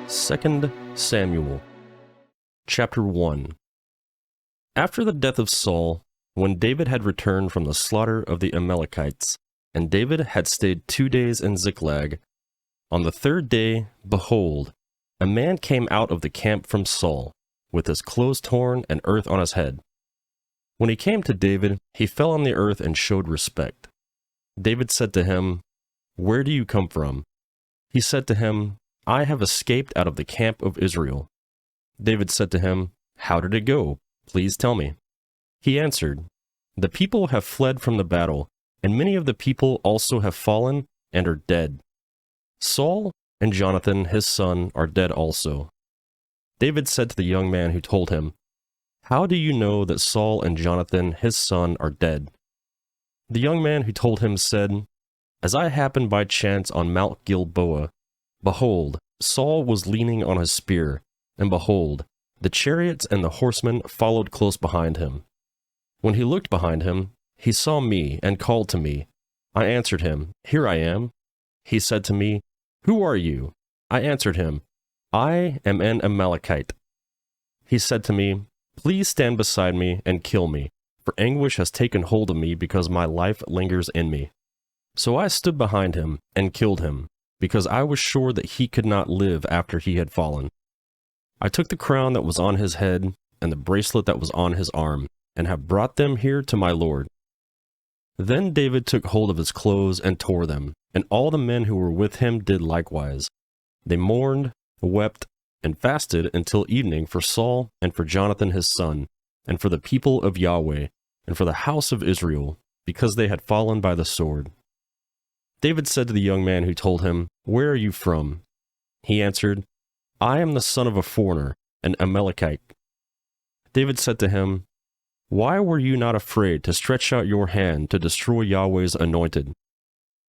2 Samuel, chapter 1. After the death of Saul, when David had returned from the slaughter of the Amalekites, and David had stayed 2 days in Ziklag, on the third day, behold, a man came out of the camp from Saul, with his clothes torn and earth on his head. When he came to David, he fell on the earth and showed respect. David said to him, "Where do you come from?" He said to him, "I have escaped out of the camp of Israel." David said to him, "How did it go? Please tell me." He answered, "The people have fled from the battle, and many of the people also have fallen and are dead. Saul and Jonathan his son are dead also." David said to the young man who told him, "How do you know that Saul and Jonathan his son are dead?" The young man who told him said, "As I happened by chance on Mount Gilboa, behold, Saul was leaning on his spear, and behold, the chariots and the horsemen followed close behind him. When he looked behind him, he saw me and called to me. I answered him, 'Here I am.' He said to me, 'Who are you?' I answered him, 'I am an Amalekite.' He said to me, 'Please stand beside me and kill me, for anguish has taken hold of me because my life lingers in me.' So I stood behind him and killed him, because I was sure that he could not live after he had fallen. I took the crown that was on his head and the bracelet that was on his arm, and have brought them here to my lord." Then David took hold of his clothes and tore them, and all the men who were with him did likewise. They mourned, wept, and fasted until evening for Saul and for Jonathan his son, and for the people of Yahweh, and for the house of Israel, because they had fallen by the sword. David said to the young man who told him, "Where are you from?" He answered, "I am the son of a foreigner, an Amalekite." David said to him, "Why were you not afraid to stretch out your hand to destroy Yahweh's anointed?"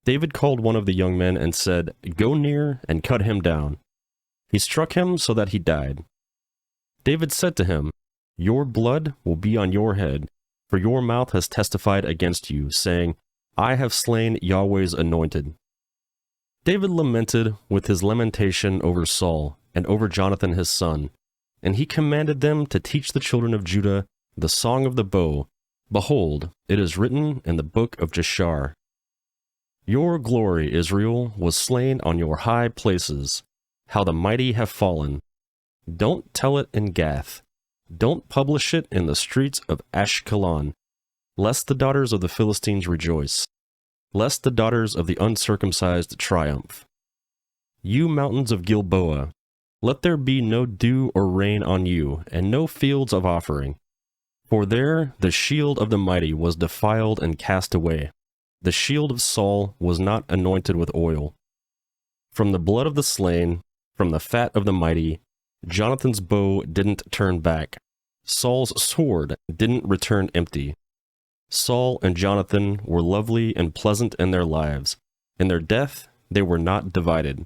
David called one of the young men and said, "Go near and cut him down." He struck him so that he died. David said to him, "Your blood will be on your head, for your mouth has testified against you, saying, 'I have slain Yahweh's anointed.'" David lamented with his lamentation over Saul and over Jonathan his son, and he commanded them to teach the children of Judah the song of the bow. Behold, it is written in the book of Jashar. "Your glory, Israel, was slain on your high places. How the mighty have fallen. Don't tell it in Gath. Don't publish it in the streets of Ashkelon, lest the daughters of the Philistines rejoice, lest the daughters of the uncircumcised triumph. You mountains of Gilboa, let there be no dew or rain on you, and no fields of offering. For there the shield of the mighty was defiled and cast away. The shield of Saul was not anointed with oil. From the blood of the slain, from the fat of the mighty, Jonathan's bow didn't turn back. Saul's sword didn't return empty. Saul and Jonathan were lovely and pleasant in their lives. In their death, they were not divided.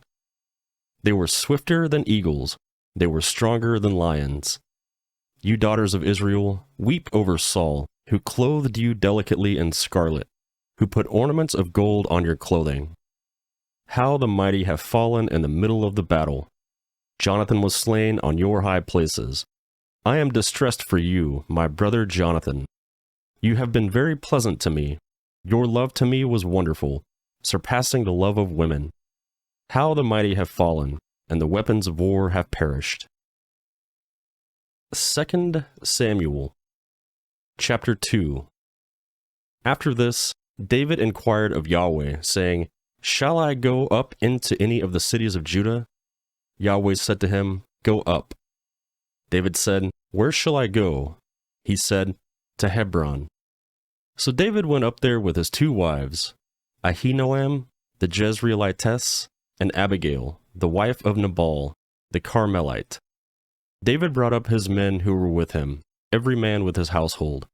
They were swifter than eagles. They were stronger than lions. You daughters of Israel, weep over Saul, who clothed you delicately in scarlet, who put ornaments of gold on your clothing. How the mighty have fallen in the middle of the battle. Jonathan was slain on your high places. I am distressed for you, my brother Jonathan. You have been very pleasant to me. Your love to me was wonderful, surpassing the love of women. How the mighty have fallen, and the weapons of war have perished." 2 Samuel, chapter 2. After this, David inquired of Yahweh, saying, "Shall I go up into any of the cities of Judah?" Yahweh said to him, "Go up." David said, "Where shall I go?" He said, "To Hebron." So David went up there with his 2 wives, Ahinoam, the Jezreelitess, and Abigail, the wife of Nabal, the Carmelite. David brought up his men who were with him, every man with his household.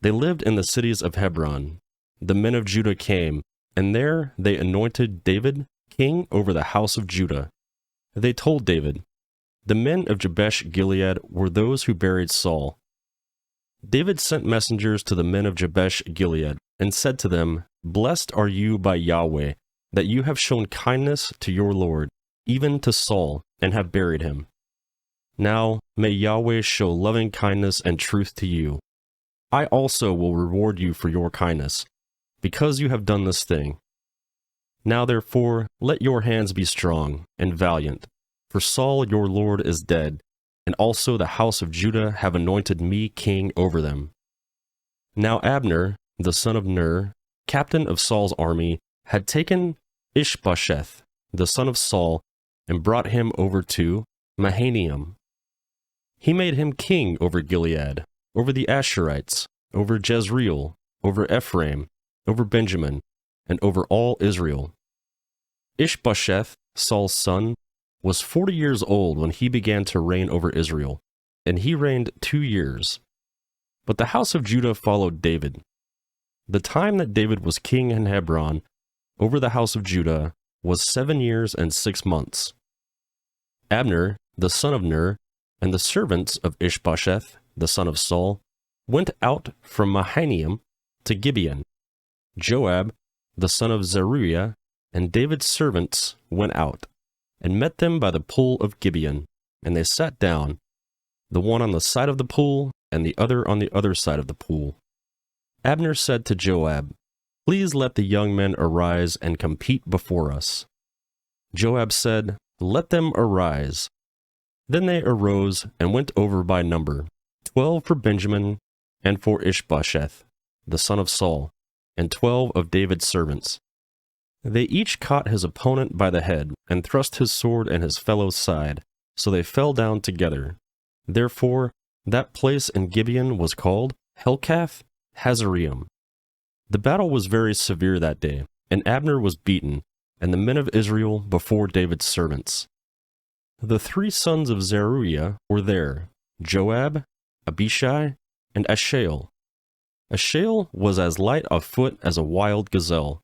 They lived in the cities of Hebron. The men of Judah came, and there they anointed David king over the house of Judah. They told David, "The men of Jabesh Gilead were those who buried Saul." David sent messengers to the men of Jabesh Gilead, and said to them, "Blessed are you by Yahweh, that you have shown kindness to your lord, even to Saul, and have buried him. Now may Yahweh show loving kindness and truth to you. I also will reward you for your kindness, because you have done this thing. Now therefore let your hands be strong and valiant, for Saul your Lord is dead, and also the house of Judah have anointed me king over them. Now Abner, the son of Ner, captain of Saul's army, had taken Ishbosheth, the son of Saul, and brought him over to Mahanaim. He made him king over Gilead, over the Asherites, over Jezreel, over Ephraim, over Benjamin, and over all Israel. Ishbosheth, Saul's son, was 40 years old when he began to reign over Israel, and he reigned 2 years. But the house of Judah followed David. The time that David was king in Hebron over the house of Judah was 7 years and 6 months. Abner, the son of Ner, and the servants of Ishbosheth, the son of Saul, went out from Mahanaim to Gibeon. Joab, the son of Zeruiah, and David's servants went out, and met them by the pool of Gibeon, and they sat down, the one on the side of the pool, and the other on the other side of the pool. Abner said to Joab, "Please let the young men arise and compete before us." Joab said, "Let them arise." Then they arose and went over by number, 12 for Benjamin, and for Ishbosheth, the son of Saul, and 12 of David's servants. They each caught his opponent by the head, and thrust his sword in his fellow's side, so they fell down together. Therefore that place in Gibeon was called Helkath Hazaraim. The battle was very severe that day, and Abner was beaten, and the men of Israel before David's servants. The 3 sons of Zeruiah were there, Joab, Abishai, and Asahel. Asahel was as light of foot as a wild gazelle.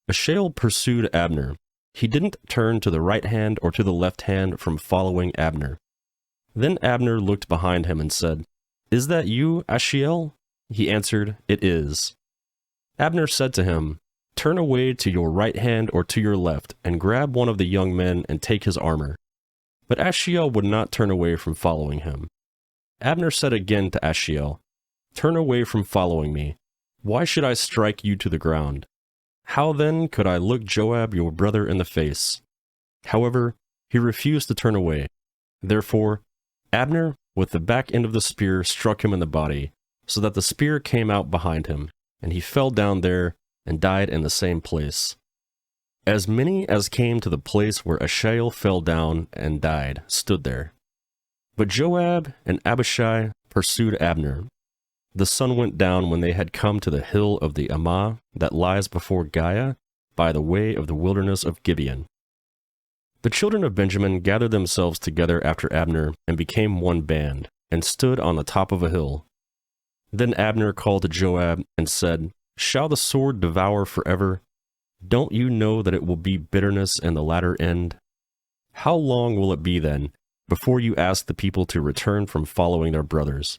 Asahel pursued Abner. He didn't turn to the right hand or to the left hand from following Abner. Then Abner looked behind him and said, "Is that you, Asahel?" He answered, "It is." Abner said to him, "Turn away to your right hand or to your left, and grab one of the young men and take his armor." But Asahel would not turn away from following him. Abner said again to Asahel, "Turn away from following me. Why should I strike you to the ground? How then could I look Joab your brother in the face?" However, he refused to turn away. Therefore, Abner, with the back end of the spear, struck him in the body, so that the spear came out behind him, and he fell down there and died in the same place. As many as came to the place where Asahel fell down and died stood there. But Joab and Abishai pursued Abner. The sun went down when they had come to the hill of the Ammah that lies before Giah by the way of the wilderness of Gibeon. The children of Benjamin gathered themselves together after Abner and became one band, and stood on the top of a hill. Then Abner called to Joab and said, "Shall the sword devour forever? Don't you know that it will be bitterness in the latter end? How long will it be then, before you ask the people to return from following their brothers?"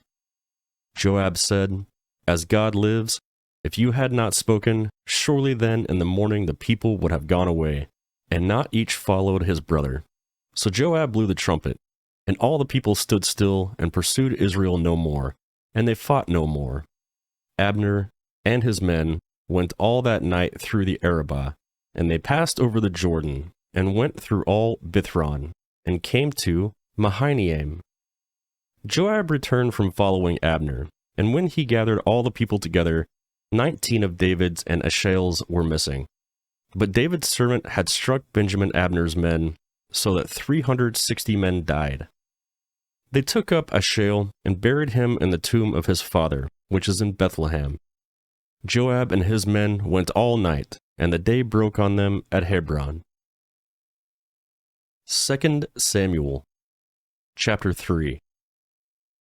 Joab said, "As God lives, if you had not spoken, surely then in the morning the people would have gone away, and not each followed his brother." So Joab blew the trumpet, and all the people stood still and pursued Israel no more, and they fought no more. Abner and his men went all that night through the Arabah, and they passed over the Jordan, and went through all Bithron, and came to Mahanaim. Joab returned from following Abner, and when he gathered all the people together, 19 of David's and Asahel's were missing. But David's servant had struck Benjamin Abner's men, so that 360 men died. They took up Asahel and buried him in the tomb of his father, which is in Bethlehem. Joab and his men went all night, and the day broke on them at Hebron. 2 Samuel chapter 3.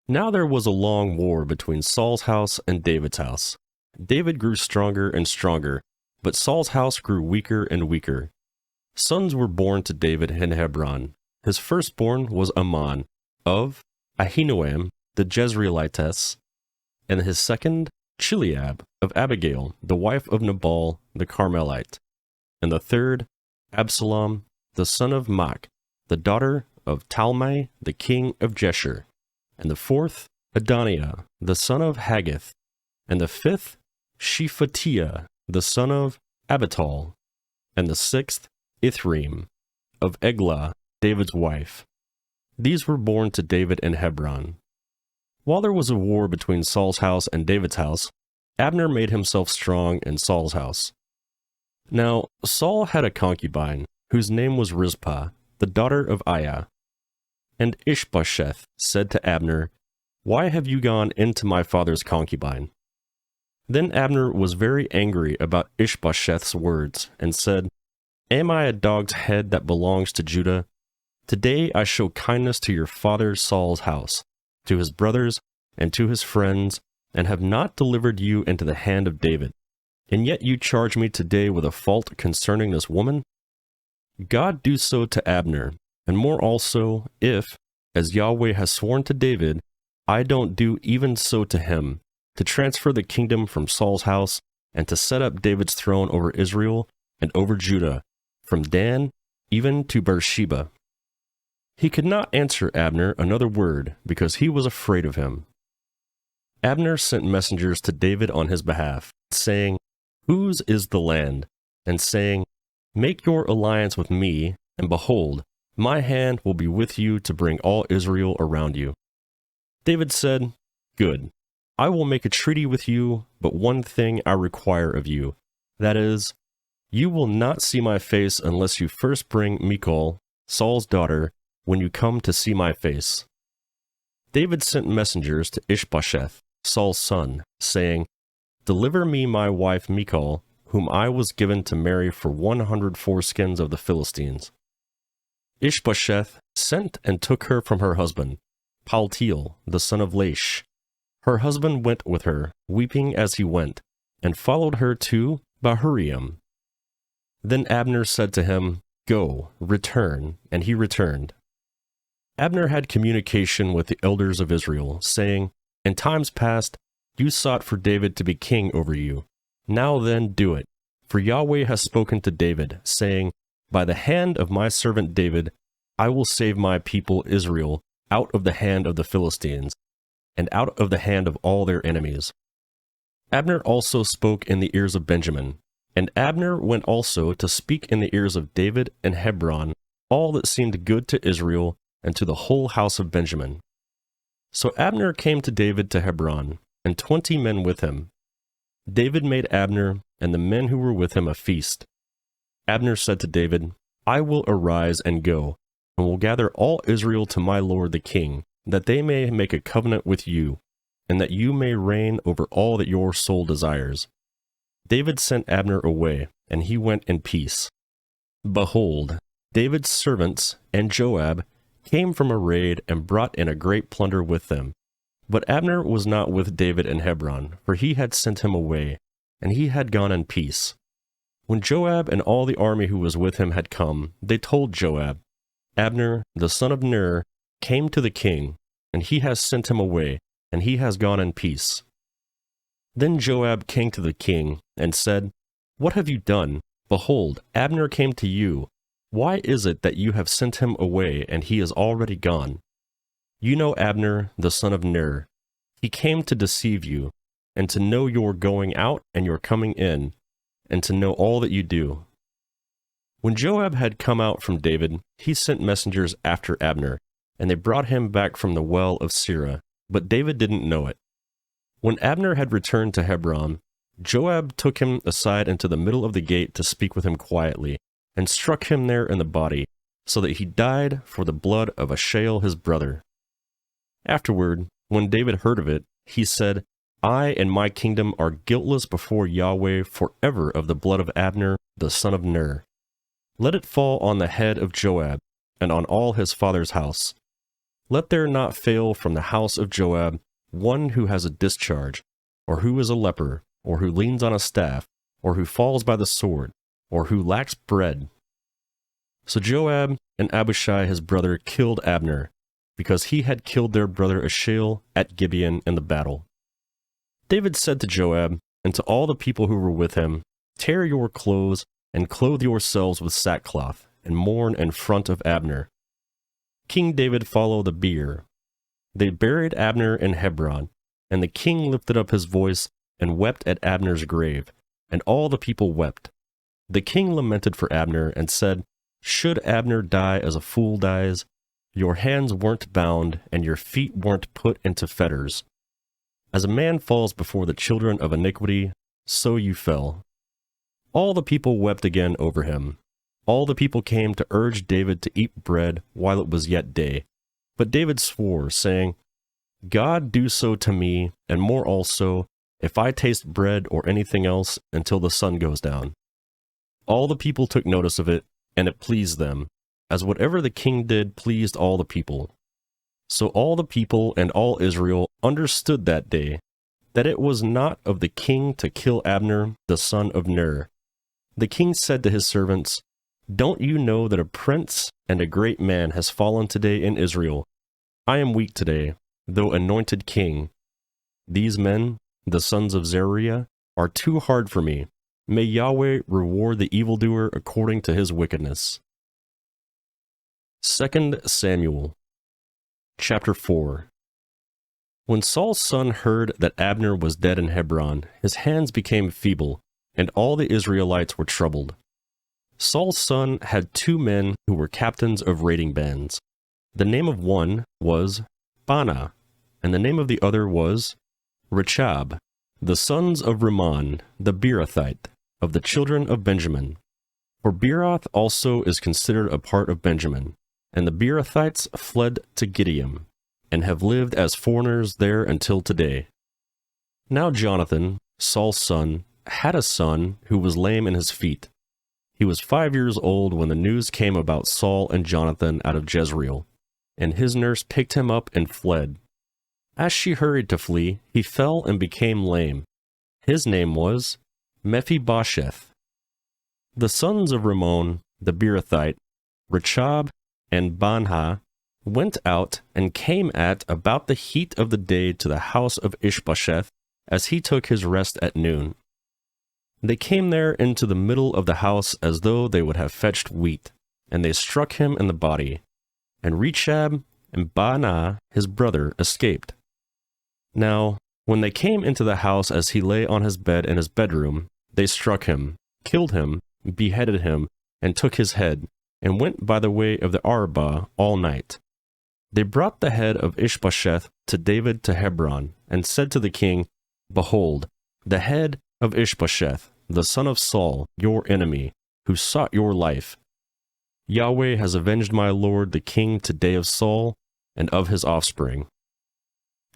Now there was a long war between Saul's house and David's house. David grew stronger and stronger, but Saul's house grew weaker and weaker. Sons were born to David in Hebron. His firstborn was Amnon, of Ahinoam the Jezreelitess, and his second, Chileab, of Abigail, the wife of Nabal the Carmelite, and the third, Absalom, the son of Mach, the daughter of Talmai, the king of Geshur, and the fourth, Adoniah, the son of Haggith, and the fifth, Shephatiah, the son of Abital, and the sixth, Ithream, of Eglah, David's wife. These were born to David in Hebron. While there was a war between Saul's house and David's house, Abner made himself strong in Saul's house. Now Saul had a concubine, whose name was Rizpah, the daughter of Aiah. And Ishbosheth said to Abner, "Why have you gone into my father's concubine?" Then Abner was very angry about Ishbosheth's words, and said, "Am I a dog's head that belongs to Judah? Today I show kindness to your father Saul's house, to his brothers, and to his friends, and have not delivered you into the hand of David. And yet you charge me today with a fault concerning this woman? God do so to Abner, and more also, if, as Yahweh has sworn to David, I don't do even so to him, to transfer the kingdom from Saul's house, and to set up David's throne over Israel and over Judah, from Dan even to Beersheba." He could not answer Abner another word, because he was afraid of him. Abner sent messengers to David on his behalf, saying, "Whose is the land?" and saying, "Make your alliance with me, and behold, my hand will be with you to bring all Israel around you." David said, "Good, I will make a treaty with you, but one thing I require of you, that is, you will not see my face unless you first bring Michal, Saul's daughter, when you come to see my face." David sent messengers to Ishbosheth, Saul's son, saying, "Deliver me my wife Michal, whom I was given to marry for 100 foreskins of the Philistines." Ishbosheth sent and took her from her husband, Paltiel, the son of Laish. Her husband went with her, weeping as he went, and followed her to Bahuriim. Then Abner said to him, "Go, return," and he returned. Abner had communication with the elders of Israel, saying, "In times past, you sought for David to be king over you. Now then, do it. For Yahweh has spoken to David, saying, By the hand of my servant David, I will save my people Israel out of the hand of the Philistines, and out of the hand of all their enemies." Abner also spoke in the ears of Benjamin, and Abner went also to speak in the ears of David and Hebron all that seemed good to Israel and to the whole house of Benjamin. So Abner came to David to Hebron, and 20 men with him. David made Abner and the men who were with him a feast. Abner said to David, "I will arise and go, and will gather all Israel to my lord the king, that they may make a covenant with you, and that you may reign over all that your soul desires." David sent Abner away, and he went in peace. Behold, David's servants and Joab came from a raid and brought in a great plunder with them. But Abner was not with David in Hebron, for he had sent him away, and he had gone in peace. When Joab and all the army who was with him had come, they told Joab, "Abner, the son of Ner, came to the king, and he has sent him away, and he has gone in peace." Then Joab came to the king, and said, "What have you done? Behold, Abner came to you. Why is it that you have sent him away, and he is already gone? You know Abner, the son of Ner. He came to deceive you, and to know your going out and your coming in, and to know all that you do." When Joab had come out from David, he sent messengers after Abner, and they brought him back from the well of Sirah, but David didn't know it. When Abner had returned to Hebron, Joab took him aside into the middle of the gate to speak with him quietly, and struck him there in the body, so that he died for the blood of Asahel his brother. Afterward, when David heard of it, he said, "I and my kingdom are guiltless before Yahweh forever of the blood of Abner, the son of Ner. Let it fall on the head of Joab, and on all his father's house. Let there not fail from the house of Joab one who has a discharge, or who is a leper, or who leans on a staff, or who falls by the sword, or who lacks bread." So Joab and Abishai his brother killed Abner, because he had killed their brother Asahel at Gibeon in the battle. David said to Joab and to all the people who were with him, "Tear your clothes and clothe yourselves with sackcloth, and mourn in front of Abner. King David followed the bier. They buried Abner in Hebron, and the king lifted up his voice and wept at Abner's grave, and all the people wept. The king lamented for Abner and said, "Should Abner die as a fool dies? Your hands weren't bound, and your feet weren't put into fetters. As a man falls before the children of iniquity, so you fell." All the people wept again over him. All the people came to urge David to eat bread while it was yet day. But David swore, saying, "God do so to me, and more also, if I taste bread or anything else until the sun goes down." All the people took notice of it, and it pleased them, as whatever the king did pleased all the people. So all the people and all Israel understood that day that it was not of the king to kill Abner, the son of Ner. The king said to his servants, "Don't you know that a prince and a great man has fallen today in Israel? I am weak today, though anointed king. These men, the sons of Zeruiah, are too hard for me. May Yahweh reward the evildoer according to his wickedness." 2 Samuel chapter 4. When Saul's son heard that Abner was dead in Hebron, his hands became feeble, and all the Israelites were troubled. Saul's son had 2 men who were captains of raiding bands. The name of one was Baanah, and the name of the other was Rechab, the sons of Rimmon, the Beerothite, of the children of Benjamin. For Beeroth also is considered a part of Benjamin, and the Beerothites fled to Gideon, and have lived as foreigners there until today. Now Jonathan, Saul's son, had a son who was lame in his feet. He was 5 years old when the news came about Saul and Jonathan out of Jezreel, and his nurse picked him up and fled. As she hurried to flee, he fell and became lame. His name was Mephibosheth. The sons of Rimmon, the Beerothite, Rechab and Baanah, went out and came at about the heat of the day to the house of Ishbosheth as he took his rest at noon. They came there into the middle of the house as though they would have fetched wheat, and they struck him in the body. And Rechab and Baanah, his brother, escaped. Now, when they came into the house as he lay on his bed in his bedroom, they struck him, killed him, beheaded him, and took his head, and went by the way of the Arabah all night. They brought the head of Ishbosheth to David to Hebron, and said to the king, "Behold, the head of Ishbosheth, the son of Saul, your enemy, who sought your life. Yahweh has avenged my lord the king today of Saul, and of his offspring."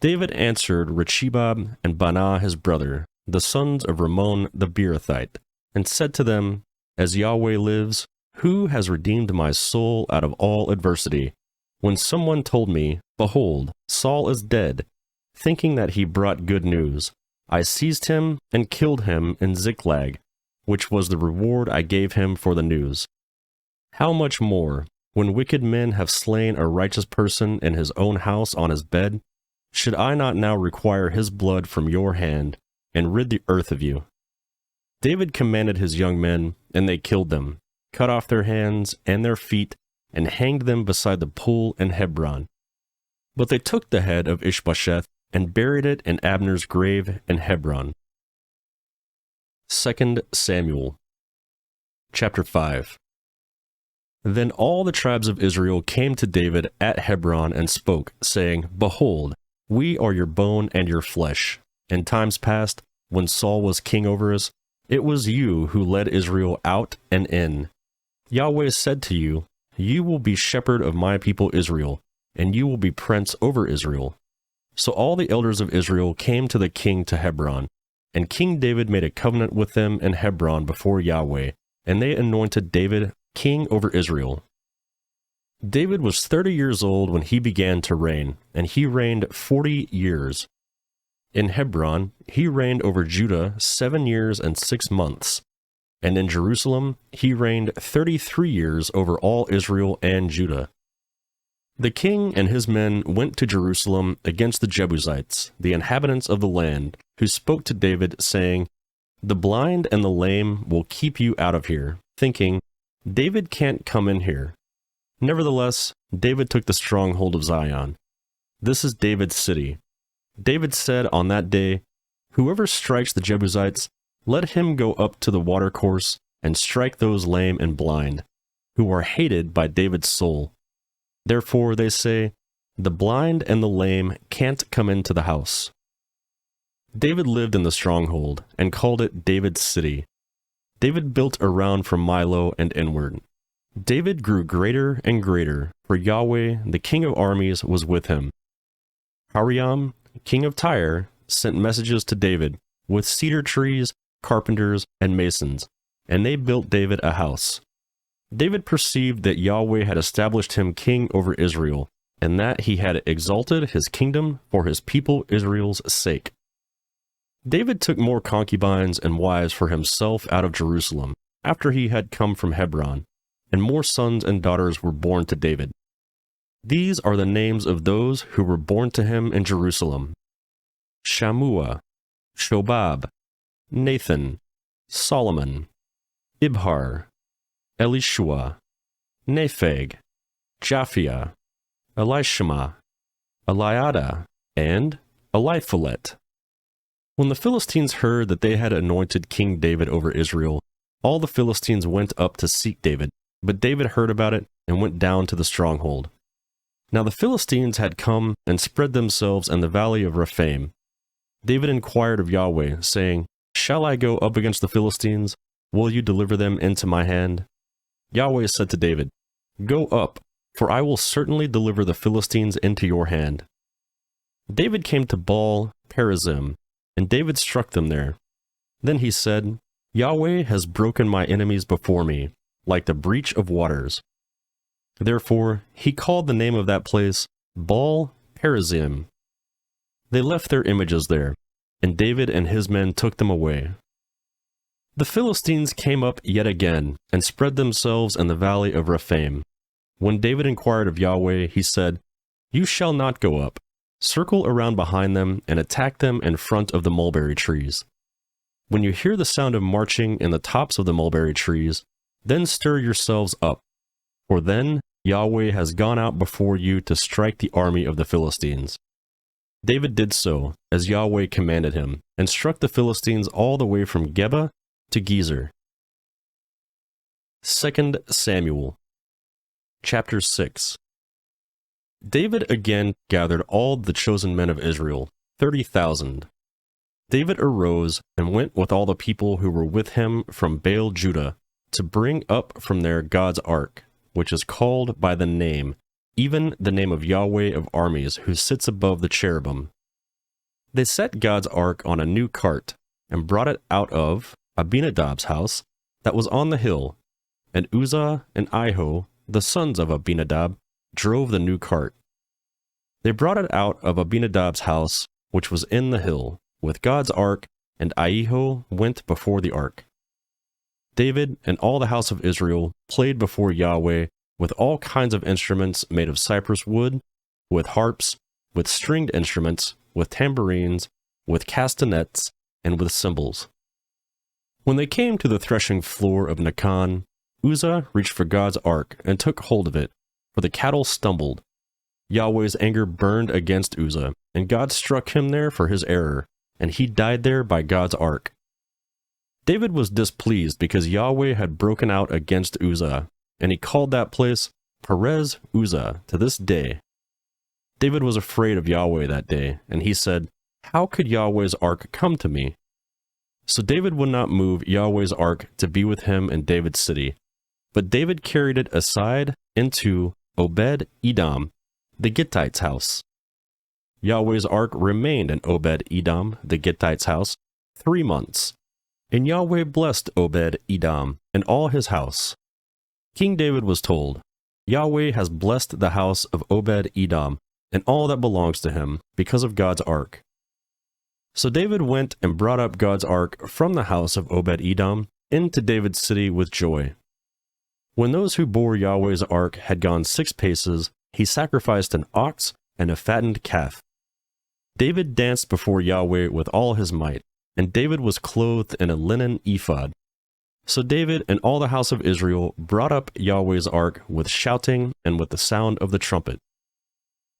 David answered Rechab and Baanah his brother, the sons of Rimmon the Beerothite, and said to them, "As Yahweh lives, who has redeemed my soul out of all adversity? When someone told me, 'Behold, Saul is dead,' thinking that he brought good news, I seized him and killed him in Ziklag, which was the reward I gave him for the news. How much more, when wicked men have slain a righteous person in his own house on his bed, should I not now require his blood from your hand, and rid the earth of you?" David commanded his young men, and they killed them, cut off their hands and their feet, and hanged them beside the pool in Hebron. But they took the head of Ishbosheth and buried it in Abner's grave in Hebron. 2 Samuel chapter 5. Then all the tribes of Israel came to David at Hebron and spoke, saying, "Behold, we are your bone and your flesh. In times past, when Saul was king over us, it was you who led Israel out and in. Yahweh said to you, 'You will be shepherd of my people Israel, and you will be prince over Israel.' So all the elders of Israel came to the king to Hebron, and King David made a covenant with them in Hebron before Yahweh, and they anointed David king over Israel. David was 30 years old when he began to reign, and he reigned 40 years. In Hebron, he reigned over Judah 7 years and 6 months, and in Jerusalem, he reigned 33 years over all Israel and Judah. The king and his men went to Jerusalem against the Jebusites, the inhabitants of the land, who spoke to David, saying, "The blind and the lame will keep you out of here," thinking, David can't come in here. Nevertheless, David took the stronghold of Zion. This is David's city. David said on that day, "Whoever strikes the Jebusites, let him go up to the watercourse and strike those lame and blind, who are hated by David's soul." Therefore they say, "The blind and the lame can't come into the house." David lived in the stronghold and called it David's city. David built around from Milo and inward. David grew greater and greater, for Yahweh, the King of armies, was with him. Hariam, king of Tyre, sent messages to David with cedar trees, carpenters, and masons, and they built David a house. David perceived that Yahweh had established him king over Israel, and that he had exalted his kingdom for his people Israel's sake. David took more concubines and wives for himself out of Jerusalem, after he had come from Hebron, and more sons and daughters were born to David. These are the names of those who were born to him in Jerusalem: Shammua, Shobab, Nathan, Solomon, Ibhar, Elishua, Nepheg, Japhia, Elishama, Eliada, and Eliphalet. When the Philistines heard that they had anointed King David over Israel, all the Philistines went up to seek David, but David heard about it and went down to the stronghold. Now the Philistines had come and spread themselves in the valley of Rephaim. David inquired of Yahweh, saying, "Shall I go up against the Philistines? Will you deliver them into my hand?" Yahweh said to David, "Go up, for I will certainly deliver the Philistines into your hand." David came to Baal Perazim, and David struck them there. Then he said, "Yahweh has broken my enemies before me, like the breach of waters." Therefore he called the name of that place Baal Perazim. They left their images there, and David and his men took them away. The Philistines came up yet again, and spread themselves in the valley of Rephaim. When David inquired of Yahweh, he said, "You shall not go up. Circle around behind them and attack them in front of the mulberry trees. When you hear the sound of marching in the tops of the mulberry trees, then stir yourselves up, for then Yahweh has gone out before you to strike the army of the Philistines." David did so, as Yahweh commanded him, and struck the Philistines all the way from Geba to Gezer. 2 Samuel chapter 6. David again gathered all the chosen men of Israel, 30,000. David arose and went with all the people who were with him from Baal Judah, to bring up from there God's ark, which is called by the name, even the name of Yahweh of armies, who sits above the cherubim. They set God's ark on a new cart, and brought it out of Abinadab's house that was on the hill, and Uzzah and Ahio, the sons of Abinadab, drove the new cart. They brought it out of Abinadab's house, which was in the hill, with God's ark, and Ahio went before the ark. David and all the house of Israel played before Yahweh with all kinds of instruments made of cypress wood, with harps, with stringed instruments, with tambourines, with castanets, and with cymbals. When they came to the threshing floor of Nakan, Uzzah reached for God's ark and took hold of it, for the cattle stumbled. Yahweh's anger burned against Uzzah, and God struck him there for his error, and he died there by God's ark. David was displeased because Yahweh had broken out against Uzzah, and he called that place Perez Uzzah to this day. David was afraid of Yahweh that day, and he said, "How could Yahweh's ark come to me?" So David would not move Yahweh's ark to be with him in David's city, but David carried it aside into Obed-Edom, the Gittite's house. Yahweh's ark remained in Obed-Edom, the Gittite's house, 3 months, and Yahweh blessed Obed-Edom and all his house. King David was told, "Yahweh has blessed the house of Obed-Edom and all that belongs to him because of God's ark." So David went and brought up God's ark from the house of Obed-Edom into David's city with joy. When those who bore Yahweh's ark had gone 6 paces, he sacrificed an ox and a fattened calf. David danced before Yahweh with all his might, and David was clothed in a linen ephod. So David and all the house of Israel brought up Yahweh's ark with shouting and with the sound of the trumpet.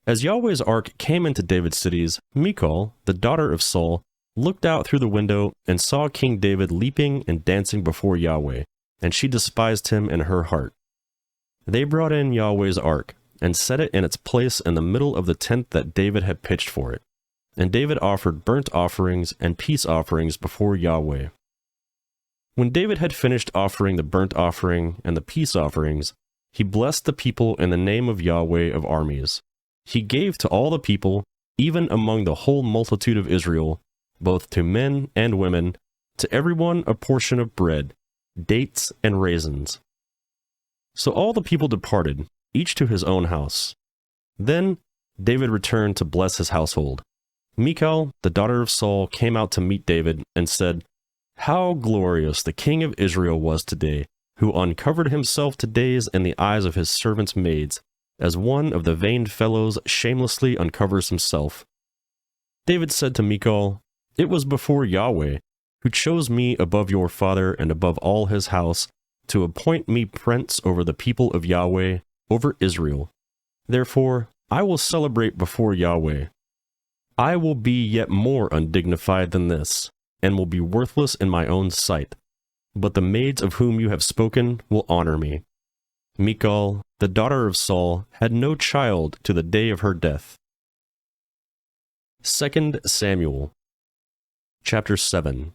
As Yahweh's ark came into David's cities, Michal, the daughter of Saul, looked out through the window and saw King David leaping and dancing before Yahweh, and she despised him in her heart. They brought in Yahweh's ark and set it in its place in the middle of the tent that David had pitched for it. And David offered burnt offerings and peace offerings before Yahweh. When David had finished offering the burnt offering and the peace offerings, he blessed the people in the name of Yahweh of armies. He gave to all the people, even among the whole multitude of Israel, both to men and women, to everyone a portion of bread, dates and raisins. So all the people departed, each to his own house. Then David returned to bless his household. Michal, the daughter of Saul, came out to meet David and said, "How glorious the king of Israel was today, who uncovered himself to gaze in the eyes of his servants' maids, as one of the vain fellows shamelessly uncovers himself." David said to Michal, "It was before Yahweh, who chose me above your father and above all his house, to appoint me prince over the people of Yahweh, over Israel. Therefore, I will celebrate before Yahweh. I will be yet more undignified than this, and will be worthless in my own sight. But the maids of whom you have spoken will honor me." Michal, the daughter of Saul, had no child to the day of her death. 2 Samuel chapter 7.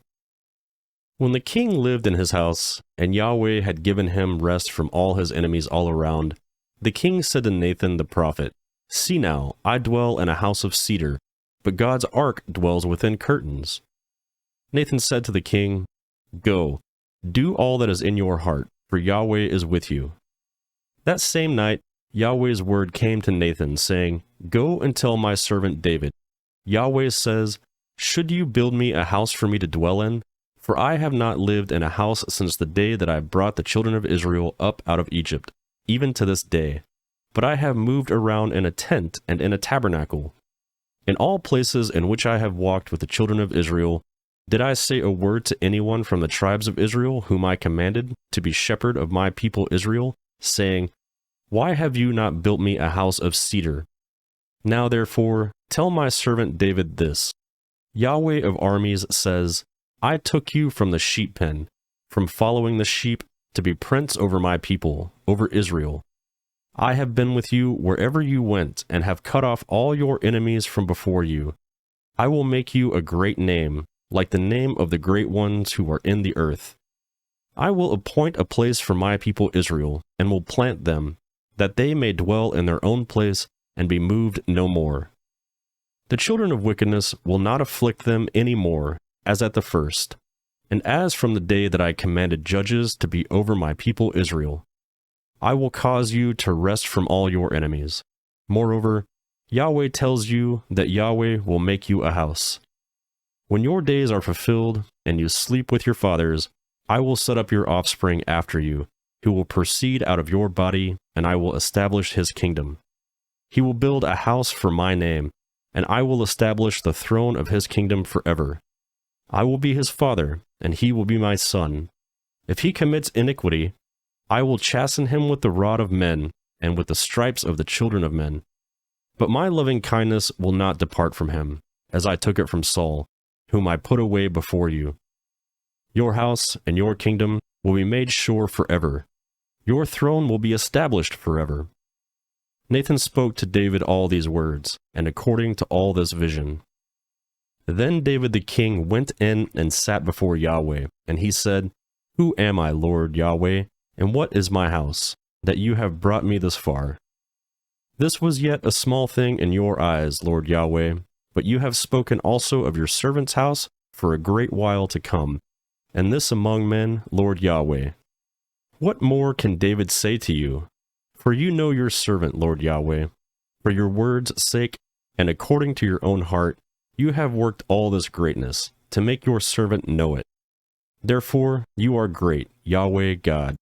When the king lived in his house, and Yahweh had given him rest from all his enemies all around, the king said to Nathan the prophet, "See now, I dwell in a house of cedar, but God's ark dwells within curtains." Nathan said to the king, "Go, do all that is in your heart, for Yahweh is with you." That same night, Yahweh's word came to Nathan, saying, "Go and tell my servant David, Yahweh says, should you build me a house for me to dwell in? For I have not lived in a house since the day that I brought the children of Israel up out of Egypt, even to this day. But I have moved around in a tent and in a tabernacle. In all places in which I have walked with the children of Israel, did I say a word to anyone from the tribes of Israel whom I commanded to be shepherd of my people Israel, saying, Why have you not built me a house of cedar? Now therefore, tell my servant David this, Yahweh of armies says, I took you from the sheep pen, from following the sheep, to be prince over my people, over Israel. I have been with you wherever you went, and have cut off all your enemies from before you. I will make you a great name, like the name of the great ones who are in the earth. I will appoint a place for my people Israel, and will plant them, that they may dwell in their own place, and be moved no more. The children of wickedness will not afflict them any more, as at the first, and as from the day that I commanded judges to be over my people Israel. I will cause you to rest from all your enemies. Moreover, Yahweh tells you that Yahweh will make you a house. When your days are fulfilled, and you sleep with your fathers, I will set up your offspring after you, who will proceed out of your body, and I will establish his kingdom. He will build a house for my name, and I will establish the throne of his kingdom forever. I will be his father, and he will be my son. If he commits iniquity, I will chasten him with the rod of men, and with the stripes of the children of men. But my loving kindness will not depart from him, as I took it from Saul, whom I put away before you. Your house and your kingdom will be made sure forever. Your throne will be established forever. Nathan spoke to David all these words, and according to all this vision. Then David the king went in and sat before Yahweh, and he said, Who am I, Lord Yahweh, and what is my house, that you have brought me this far? This was yet a small thing in your eyes, Lord Yahweh, but you have spoken also of your servant's house for a great while to come, and this among men, Lord Yahweh. What more can David say to you? For you know your servant, Lord Yahweh. For your word's sake, and according to your own heart, you have worked all this greatness, to make your servant know it. Therefore you are great, Yahweh God.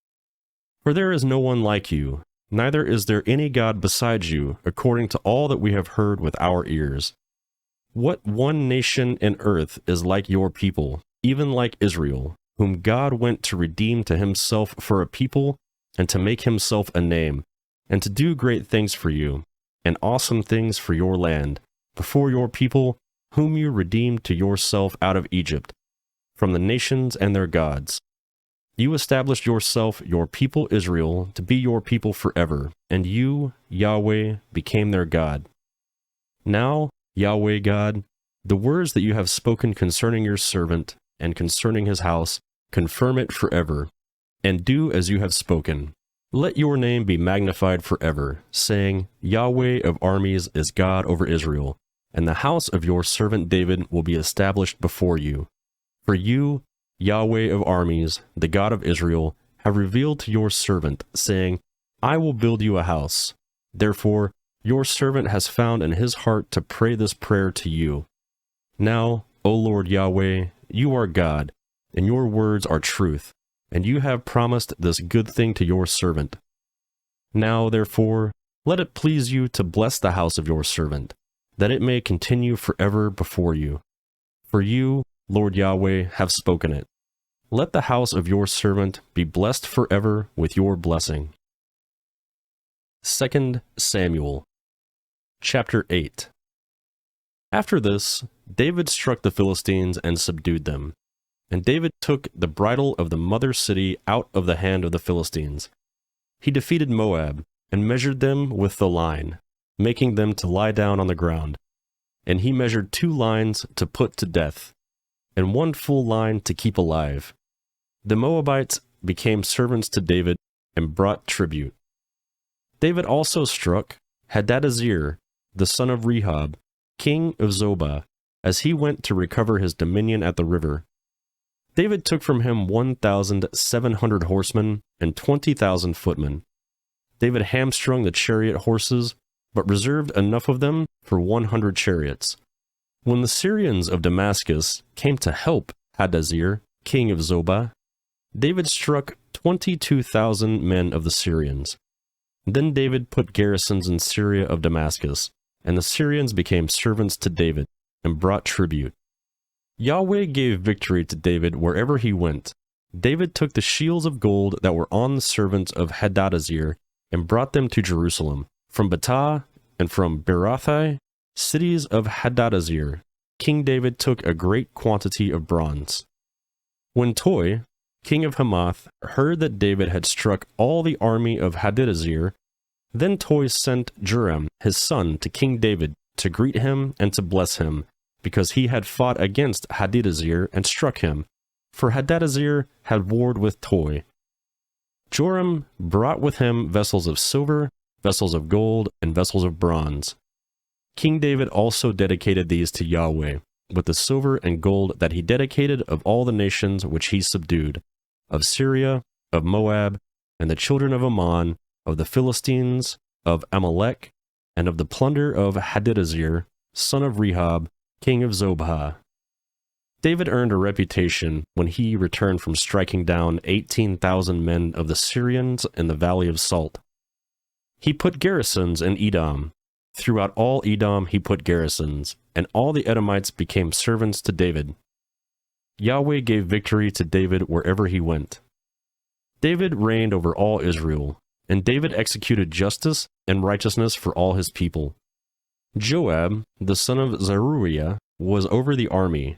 For there is no one like you, neither is there any God besides you, according to all that we have heard with our ears. What one nation in earth is like your people, even like Israel, whom God went to redeem to himself for a people, and to make himself a name, and to do great things for you, and awesome things for your land, before your people, whom you redeemed to yourself out of Egypt, from the nations and their gods. You established yourself, your people Israel, to be your people forever, and you, Yahweh, became their God. Now, Yahweh God, the words that you have spoken concerning your servant and concerning his house, confirm it forever, and do as you have spoken. Let your name be magnified forever, saying, Yahweh of armies is God over Israel, and the house of your servant David will be established before you. For you, Yahweh of armies, the God of Israel, have revealed to your servant, saying, I will build you a house. Therefore, your servant has found in his heart to pray this prayer to you. Now, O Lord Yahweh, you are God, and your words are truth, and you have promised this good thing to your servant. Now, therefore, let it please you to bless the house of your servant, that it may continue forever before you. For you, Lord Yahweh, have spoken it. Let the house of your servant be blessed forever with your blessing. 2 Samuel chapter 8. After this, David struck the Philistines and subdued them. And David took the bridle of the mother city out of the hand of the Philistines. He defeated Moab, and measured them with the line, making them to lie down on the ground. And he measured 2 lines to put to death, and 1 full line to keep alive. The Moabites became servants to David, and brought tribute. David also struck Hadadezer, the son of Rehob, king of Zobah, as he went to recover his dominion at the river. David took from him 1,700 horsemen and 20,000 footmen. David hamstrung the chariot horses, but reserved enough of them for 100 chariots. When the Syrians of Damascus came to help Hadadezer, king of Zobah, David struck 22,000 men of the Syrians. Then David put garrisons in Syria of Damascus, and the Syrians became servants to David, and brought tribute. Yahweh gave victory to David wherever he went. David took the shields of gold that were on the servants of Hadadezer, and brought them to Jerusalem, from Betah and from Berothai, cities of Hadadezer. King David took a great quantity of bronze. When Toi, king of Hamath, heard that David had struck all the army of Hadadezer, then Toi sent Joram, his son, to King David to greet him and to bless him, because he had fought against Hadadezer and struck him, for Hadadezer had warred with Toi. Joram brought with him vessels of silver, vessels of gold, and vessels of bronze. King David also dedicated these to Yahweh, with the silver and gold that he dedicated of all the nations which he subdued, of Syria, of Moab, and the children of Ammon, of the Philistines, of Amalek, and of the plunder of Hadadezer, son of Rehob, king of Zobah. David earned a reputation when he returned from striking down 18,000 men of the Syrians in the Valley of Salt. He put garrisons in Edom. Throughout all Edom he put garrisons, and all the Edomites became servants to David. Yahweh gave victory to David wherever he went. David reigned over all Israel, and David executed justice and righteousness for all his people. Joab, the son of Zeruiah, was over the army.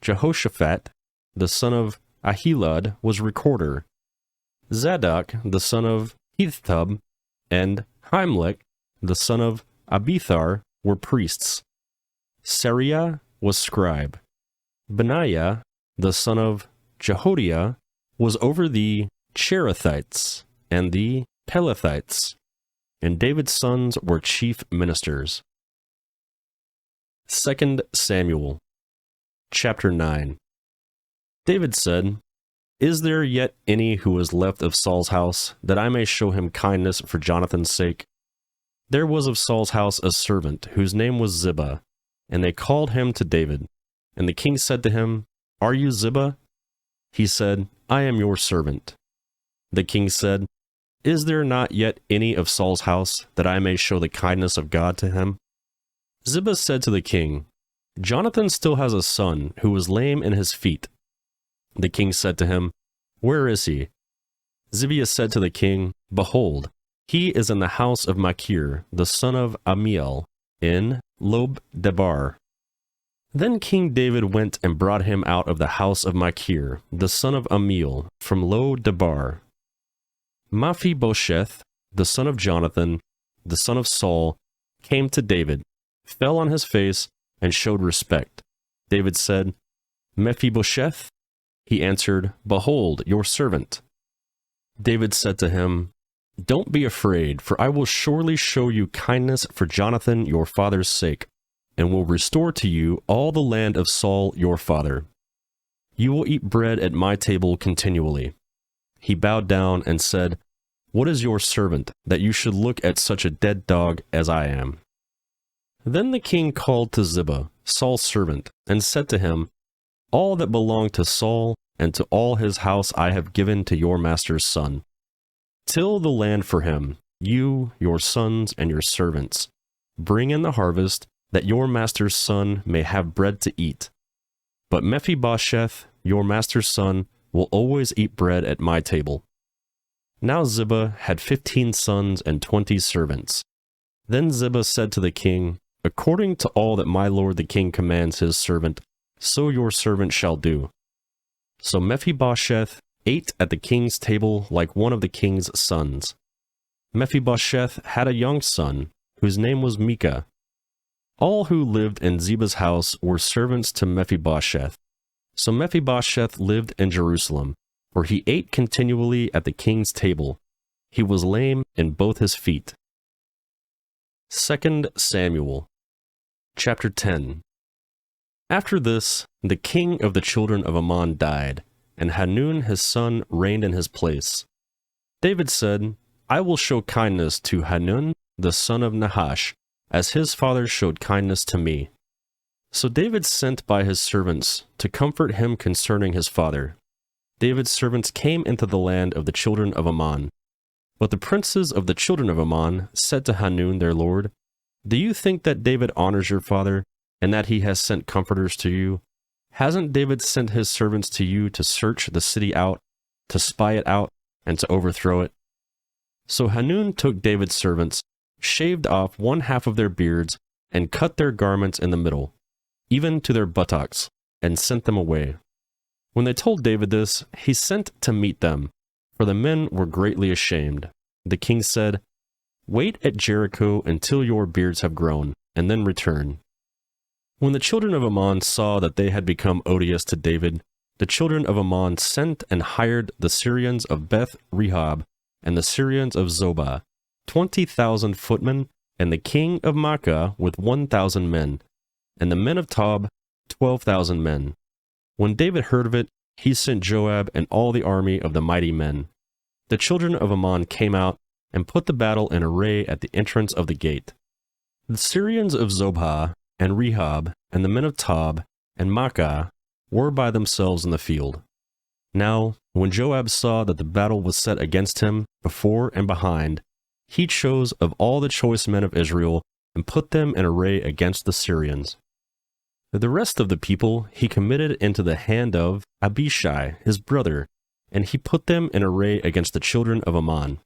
Jehoshaphat, the son of Ahilud, was recorder. Zadok, the son of Hithub, and Himelech, the son of Abithar, were priests. Sariah was scribe. Benaiah, the son of Jehodiah, was over the Cherethites and the Pelethites, and David's sons were chief ministers. 2 Samuel chapter 9. David said, Is there yet any who is left of Saul's house, that I may show him kindness for Jonathan's sake? There was of Saul's house a servant, whose name was Ziba, and they called him to David. And the king said to him, Are you Ziba? He said, I am your servant. The king said, Is there not yet any of Saul's house, that I may show the kindness of God to him? Ziba said to the king, Jonathan still has a son who was lame in his feet. The king said to him, "Where is he?" Zibiah said to the king, "Behold, he is in the house of Machir, the son of Amiel, in Lob-debar." Then King David went and brought him out of the house of Machir, the son of Amiel, from Lo-debar. Mephibosheth, the son of Jonathan, the son of Saul, came to David, fell on his face, and showed respect. David said, "Mephibosheth?" He answered, "Behold, your servant." David said to him, "Don't be afraid, for I will surely show you kindness for Jonathan your father's sake, and will restore to you all the land of Saul your father. You will eat bread at my table continually." He bowed down and said, "What is your servant, that you should look at such a dead dog as I am?" Then the king called to Ziba, Saul's servant, and said to him, "All that belonged to Saul and to all his house I have given to your master's son. Till the land for him, you, your sons, and your servants. Bring in the harvest, that your master's son may have bread to eat. But Mephibosheth, your master's son, will always eat bread at my table." Now Ziba had 15 sons and 20 servants. Then Ziba said to the king, "According to all that my lord the king commands his servant, so your servant shall do." So Mephibosheth ate at the king's table like one of the king's sons. Mephibosheth had a young son, whose name was Micah. All who lived in Ziba's house were servants to Mephibosheth. So Mephibosheth lived in Jerusalem, where he ate continually at the king's table. He was lame in both his feet. 2 Samuel chapter 10. After this, the king of the children of Ammon died, and Hanun his son reigned in his place. David said, "I will show kindness to Hanun the son of Nahash, as his father showed kindness to me." So David sent by his servants to comfort him concerning his father. David's servants came into the land of the children of Ammon. But the princes of the children of Ammon said to Hanun their lord, "Do you think that David honors your father, and that he has sent comforters to you? Hasn't David sent his servants to you to search the city out, to spy it out, and to overthrow it?" So Hanun took David's servants, shaved off one half of their beards, and cut their garments in the middle, even to their buttocks, and sent them away. When they told David this, he sent to meet them, for the men were greatly ashamed. The king said, "Wait at Jericho until your beards have grown, and then return." When the children of Ammon saw that they had become odious to David, the children of Ammon sent and hired the Syrians of Beth-rehob and the Syrians of Zobah, 20,000 footmen, and the king of Maacah with 1,000 men, and the men of Tob, 12,000 men. When David heard of it, he sent Joab and all the army of the mighty men. The children of Ammon came out and put the battle in array at the entrance of the gate. The Syrians of Zobah and Rehob and the men of Tob and Maacah were by themselves in the field. Now, when Joab saw that the battle was set against him before and behind, he chose of all the choice men of Israel and put them in array against the Syrians. The rest of the people he committed into the hand of Abishai, his brother, and he put them in array against the children of Ammon.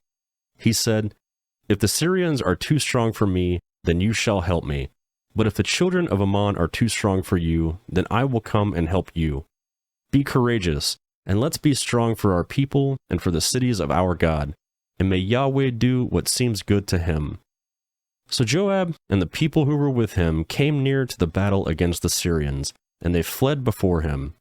He said, "If the Syrians are too strong for me, then you shall help me. But if the children of Ammon are too strong for you, then I will come and help you. Be courageous, and let's be strong for our people and for the cities of our God, and may Yahweh do what seems good to him." So Joab and the people who were with him came near to the battle against the Syrians, and they fled before him.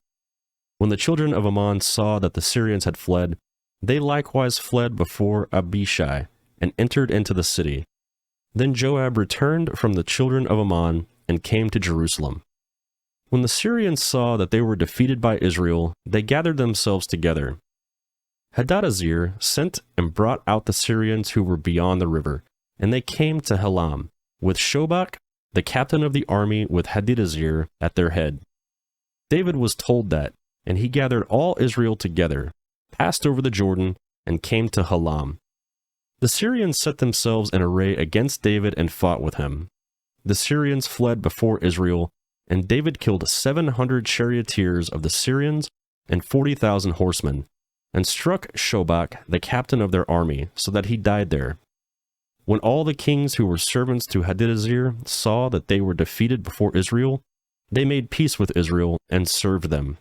When the children of Ammon saw that the Syrians had fled, they likewise fled before Abishai, and entered into the city. Then Joab returned from the children of Ammon, and came to Jerusalem. When the Syrians saw that they were defeated by Israel, they gathered themselves together. Hadadezer sent and brought out the Syrians who were beyond the river, and they came to Helam, with Shobach, the captain of the army, with Hadadezer at their head. David was told that, and he gathered all Israel together, passed over the Jordan, and came to Helam. The Syrians set themselves in array against David and fought with him. The Syrians fled before Israel, and David killed 700 charioteers of the Syrians and 40,000 horsemen, and struck Shobach, the captain of their army, so that he died there. When all the kings who were servants to Hadadezer saw that they were defeated before Israel, they made peace with Israel and served them.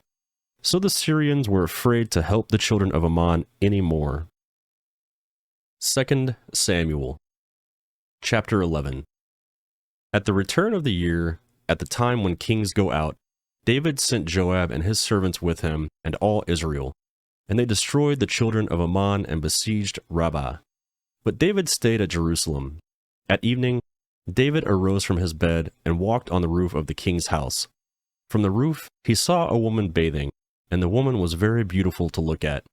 So the Syrians were afraid to help the children of Ammon any more. 2 Samuel chapter 11. At the return of the year, at the time when kings go out, David sent Joab and his servants with him and all Israel, and they destroyed the children of Ammon and besieged Rabbah. But David stayed at Jerusalem. At evening, David arose from his bed and walked on the roof of the king's house. From the roof, he saw a woman bathing, and the woman was very beautiful to look at.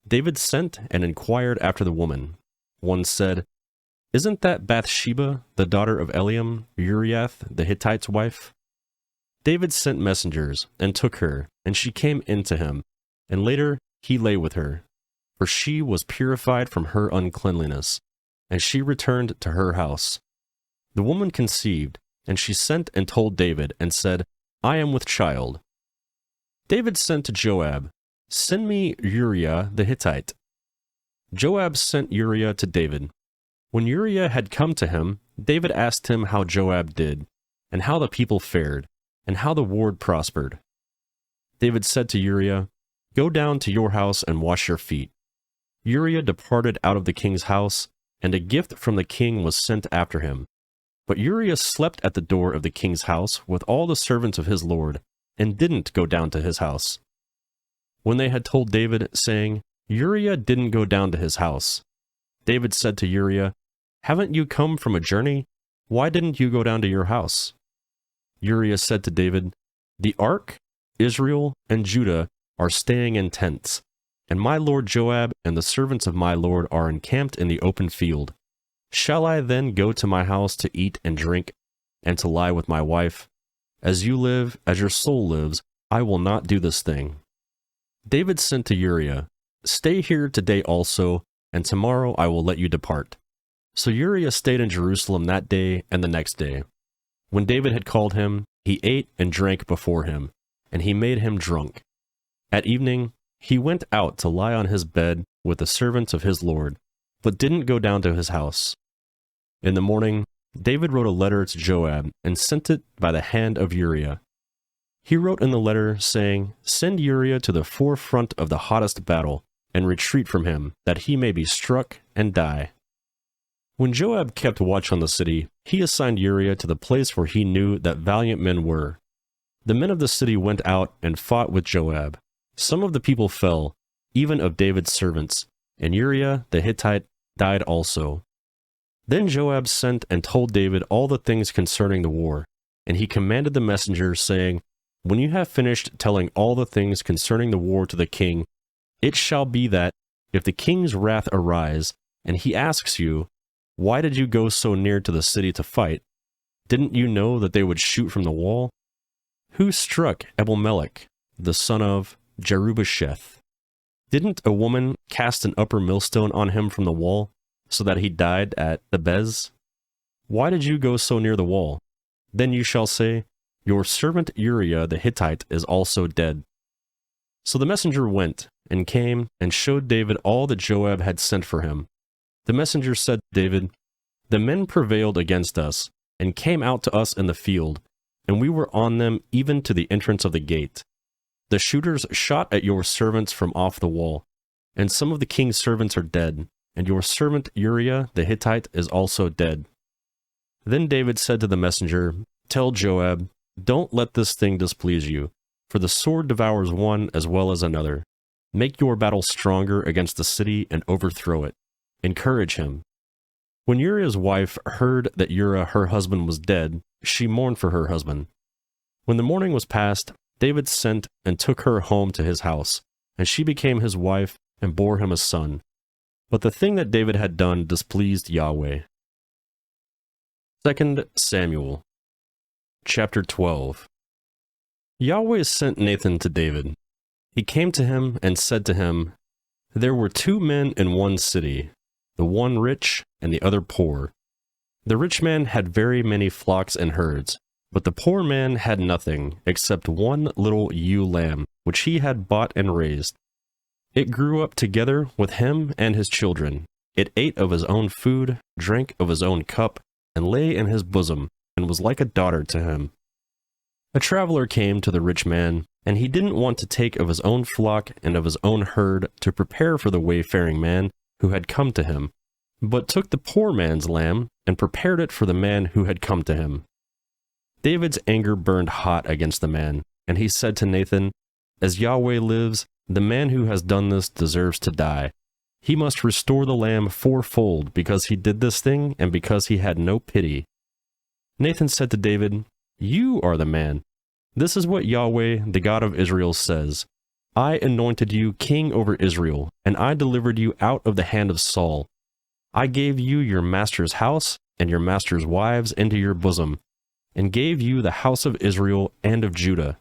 David sent and inquired after the woman. One said, "Isn't that Bathsheba, the daughter of Eliam, Uriah the Hittite's wife?" David sent messengers and took her, and she came in to him, and later he lay with her, for she was purified from her uncleanliness, and she returned to her house. The woman conceived, and she sent and told David, and said, "I am with child." David sent to Joab, "Send me Uriah the Hittite." Joab sent Uriah to David. When Uriah had come to him, David asked him how Joab did, and how the people fared, and how the war prospered. David said to Uriah, "Go down to your house and wash your feet." Uriah departed out of the king's house, and a gift from the king was sent after him. But Uriah slept at the door of the king's house with all the servants of his lord, and didn't go down to his house. When they had told David, saying, "Uriah didn't go down to his house," David said to Uriah, "Haven't you come from a journey? Why didn't you go down to your house?" Uriah said to David, "The ark, Israel, and Judah are staying in tents, and my lord Joab and the servants of my lord are encamped in the open field. Shall I then go to my house to eat and drink, and to lie with my wife? As you live, as your soul lives, I will not do this thing." David sent to Uriah, "Stay here today also, and tomorrow I will let you depart." So Uriah stayed in Jerusalem that day and the next day. When David had called him, he ate and drank before him, and he made him drunk. At evening, he went out to lie on his bed with the servants of his lord, but didn't go down to his house. In the morning, David wrote a letter to Joab and sent it by the hand of Uriah. He wrote in the letter, saying, "Send Uriah to the forefront of the hottest battle, and retreat from him, that he may be struck and die." When Joab kept watch on the city, he assigned Uriah to the place where he knew that valiant men were. The men of the city went out and fought with Joab. Some of the people fell, even of David's servants, and Uriah the Hittite died also. Then Joab sent and told David all the things concerning the war, and he commanded the messengers, saying, "When you have finished telling all the things concerning the war to the king, it shall be that, if the king's wrath arise, and he asks you, 'Why did you go so near to the city to fight? Didn't you know that they would shoot from the wall? Who struck Ebelmelech, the son of Jerubbesheth? Didn't a woman cast an upper millstone on him from the wall, so that he died at Thebez? Why did you go so near the wall?' Then you shall say, 'Your servant Uriah the Hittite is also dead.'" So the messenger went, and came, and showed David all that Joab had sent for him. The messenger said to David, "The men prevailed against us, and came out to us in the field, and we were on them even to the entrance of the gate. The shooters shot at your servants from off the wall, and some of the king's servants are dead, and your servant Uriah the Hittite is also dead." Then David said to the messenger, "Tell Joab, don't let this thing displease you, for the sword devours one as well as another. Make your battle stronger against the city and overthrow it. Encourage him." When Uriah's wife heard that Uriah her husband was dead, she mourned for her husband. When the mourning was past, David sent and took her home to his house, and she became his wife and bore him a son. But the thing that David had done displeased Yahweh. 2 Samuel chapter 12. Yahweh sent Nathan to David. He came to him and said to him, "There were 2 men in one city, the one rich and the other poor. The rich man had very many flocks and herds, But the poor man had nothing except one little ewe lamb, which he had bought and raised. It grew up together with him and his children. It ate of his own food, drank of his own cup, and lay in his bosom, and was like a daughter to him. A traveler came to the rich man, and he didn't want to take of his own flock and of his own herd to prepare for the wayfaring man who had come to him, but took the poor man's lamb and prepared it for the man who had come to him. David's anger burned hot against the man, and he said to Nathan, "As Yahweh lives, the man who has done this deserves to die. He must restore the lamb fourfold because he did this thing and because he had no pity." Nathan said to David, "You are the man. This is what Yahweh, the God of Israel, says. I anointed you king over Israel, and I delivered you out of the hand of Saul. I gave you your master's house and your master's wives into your bosom, and gave you the house of Israel and of Judah.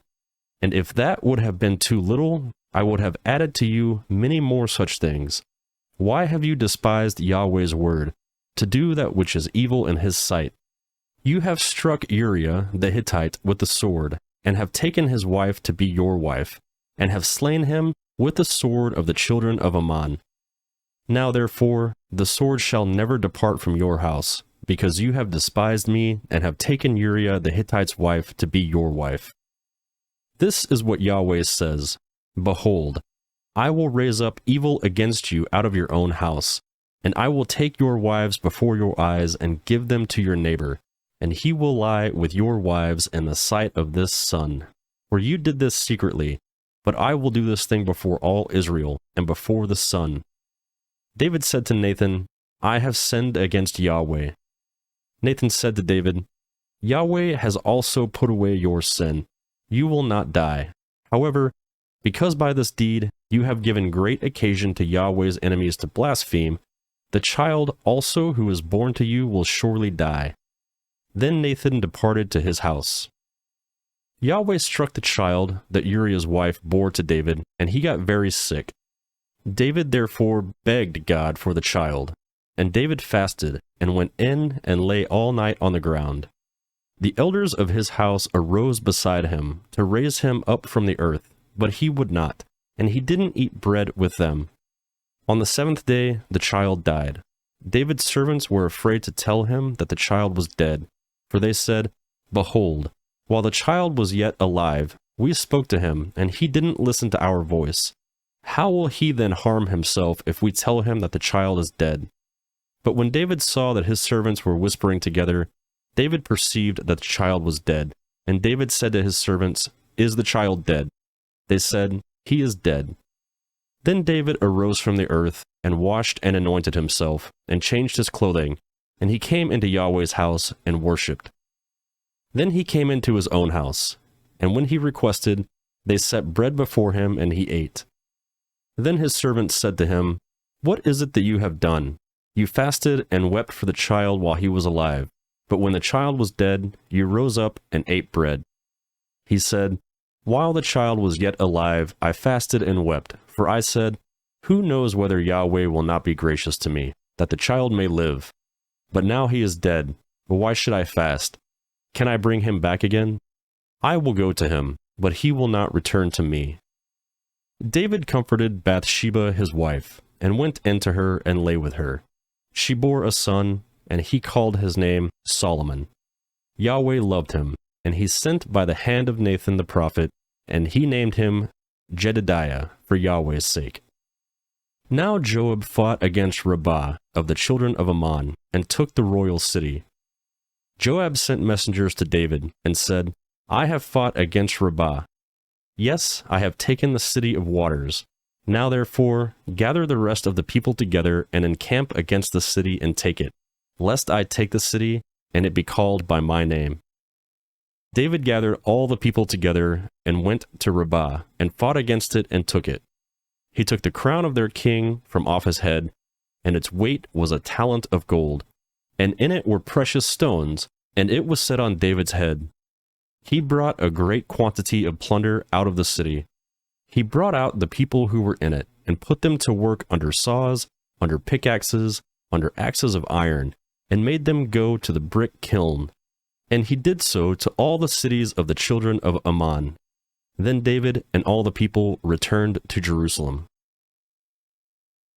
And if that would have been too little, I would have added to you many more such things. Why have you despised Yahweh's word, to do that which is evil in his sight? You have struck Uriah the Hittite with the sword, and have taken his wife to be your wife, and have slain him with the sword of the children of Ammon. Now therefore, the sword shall never depart from your house, because you have despised me, and have taken Uriah the Hittite's wife to be your wife. This is what Yahweh says, Behold, I will raise up evil against you out of your own house, and I will take your wives before your eyes and give them to your neighbor, and he will lie with your wives in the sight of this sun. For you did this secretly, but I will do this thing before all Israel, and before the sun. David said to Nathan, I have sinned against Yahweh. Nathan said to David, Yahweh has also put away your sin. You will not die. However, because by this deed you have given great occasion to Yahweh's enemies to blaspheme, the child also who is born to you will surely die. Then Nathan departed to his house. Yahweh struck the child that Uriah's wife bore to David, and he got very sick. David therefore begged God for the child, and David fasted, and went in and lay all night on the ground. The elders of his house arose beside him to raise him up from the earth, but he would not, and he didn't eat bread with them. On the seventh day the child died. David's servants were afraid to tell him that the child was dead, for they said, Behold, while the child was yet alive, we spoke to him, and he didn't listen to our voice. How will he then harm himself if we tell him that the child is dead? But when David saw that his servants were whispering together, David perceived that the child was dead. And David said to his servants, Is the child dead? They said, He is dead. Then David arose from the earth, and washed and anointed himself, and changed his clothing, and he came into Yahweh's house and worshipped. Then he came into his own house, and when he requested, they set bread before him, and he ate. Then his servants said to him, What is it that you have done? You fasted and wept for the child while he was alive, but when the child was dead, you rose up and ate bread. He said, While the child was yet alive, I fasted and wept, for I said, Who knows whether Yahweh will not be gracious to me, that the child may live? But now he is dead, but why should I fast? Can I bring him back again? I will go to him, but he will not return to me. David comforted Bathsheba his wife, and went in to her and lay with her. She bore a son, and he called his name Solomon. Yahweh loved him, and he sent by the hand of Nathan the prophet, and he named him Jedidiah for Yahweh's sake. Now Joab fought against Rabbah of the children of Ammon, and took the royal city. Joab sent messengers to David, and said, I have fought against Rabbah. Yes, I have taken the city of waters. Now therefore, gather the rest of the people together, and encamp against the city and take it, lest I take the city, and it be called by my name. David gathered all the people together, and went to Rabbah, and fought against it, and took it. He took the crown of their king from off his head, and its weight was a talent of gold, and in it were precious stones, and it was set on David's head. He brought a great quantity of plunder out of the city. He brought out the people who were in it, and put them to work under saws, under pickaxes, under axes of iron, and made them go to the brick kiln. And he did so to all the cities of the children of Ammon. Then David and all the people returned to Jerusalem.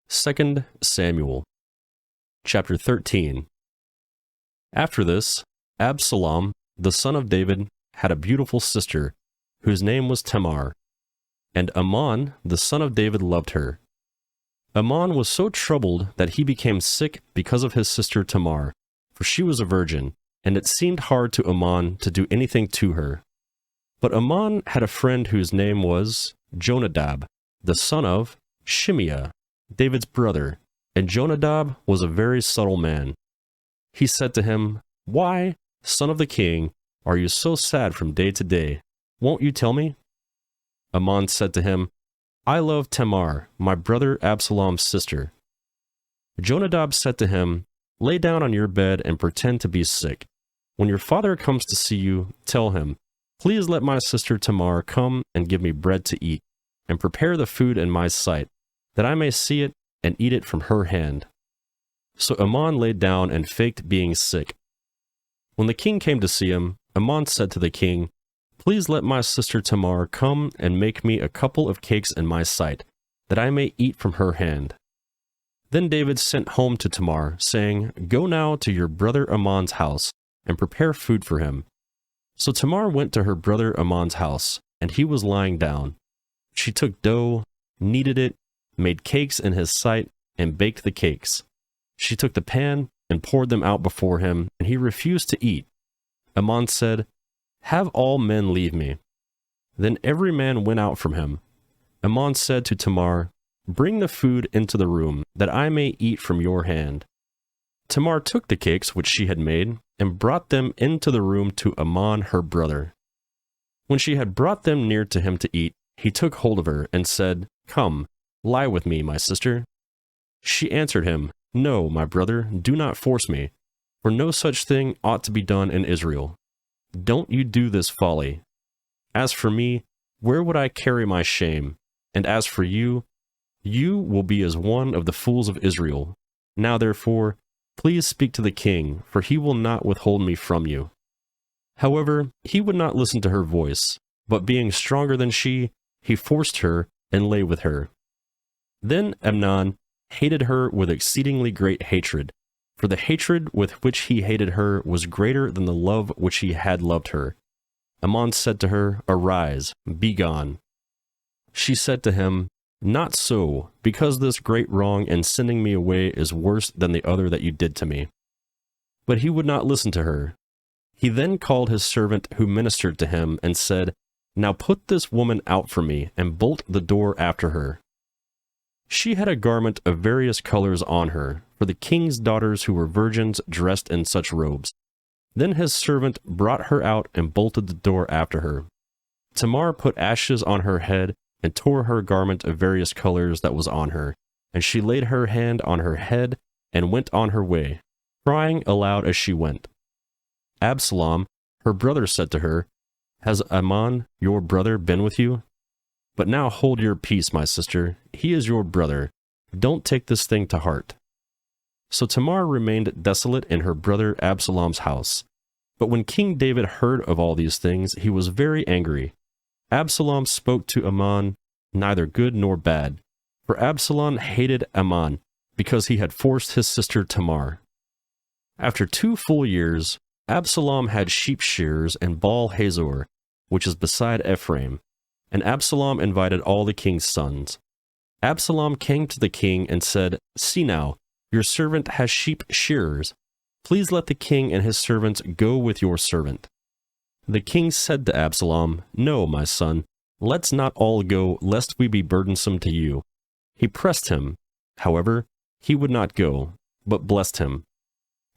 2 Samuel chapter 13. After this, Absalom, the son of David, had a beautiful sister, whose name was Tamar. And Ammon, the son of David, loved her. Ammon was so troubled that he became sick because of his sister Tamar, for she was a virgin, and it seemed hard to Ammon to do anything to her. But Ammon had a friend whose name was Jonadab, the son of Shimeah, David's brother, and Jonadab was a very subtle man. He said to him, "Why, son of the king, are you so sad from day to day? Won't you tell me?" Ammon said to him, "I love Tamar, my brother Absalom's sister." Jonadab said to him, "Lay down on your bed and pretend to be sick. When your father comes to see you, tell him, 'Please let my sister Tamar come and give me bread to eat, and prepare the food in my sight, that I may see it and eat it from her hand.'" So Ammon lay down and faked being sick. When the king came to see him, Ammon said to the king, "Please let my sister Tamar come and make me a couple of cakes in my sight, that I may eat from her hand." Then David sent home to Tamar, saying, "Go now to your brother Ammon's house, and prepare food for him." So Tamar went to her brother Ammon's house, and he was lying down. She took dough, kneaded it, made cakes in his sight, and baked the cakes. She took the pan and poured them out before him, and he refused to eat. Ammon said, "Have all men leave me." Then every man went out from him. Ammon said to Tamar, "Bring the food into the room, that I may eat from your hand." Tamar took the cakes which she had made, and brought them into the room to Ammon her brother. When she had brought them near to him to eat, he took hold of her, and said, "Come, lie with me, my sister." She answered him, "No, my brother, do not force me, for no such thing ought to be done in Israel. Don't you do this folly. As for me, where would I carry my shame? And as for you, you will be as one of the fools of Israel. Now therefore, please speak to the king, for he will not withhold me from you." However, he would not listen to her voice, but being stronger than she, he forced her and lay with her. Then Amnon hated her with exceedingly great hatred, for the hatred with which he hated her was greater than the love which he had loved her. Ammon said to her, "Arise, be gone." She said to him, "Not so, because this great wrong in sending me away is worse than the other that you did to me." But he would not listen to her. He then called his servant who ministered to him and said, "Now put this woman out from me, and bolt the door after her." She had a garment of various colors on her, for the king's daughters who were virgins dressed in such robes. Then his servant brought her out and bolted the door after her. Tamar put ashes on her head and tore her garment of various colors that was on her, and she laid her hand on her head and went on her way, crying aloud as she went. Absalom, her brother, said to her, "Has Ammon, your brother, been with you? But now hold your peace, my sister. He is your brother. Don't take this thing to heart." So Tamar remained desolate in her brother Absalom's house. But when King David heard of all these things, he was very angry. Absalom spoke to Ammon neither good nor bad, for Absalom hated Ammon because he had forced his sister Tamar. After 2 full years, Absalom had sheep shearers in Baal Hazor, which is beside Ephraim, and Absalom invited all the king's sons. Absalom came to the king and said, "See now, your servant has sheep shearers. Please let the king and his servants go with your servant." The king said to Absalom, "No, my son, let's not all go, lest we be burdensome to you." He pressed him. However, he would not go, but blessed him.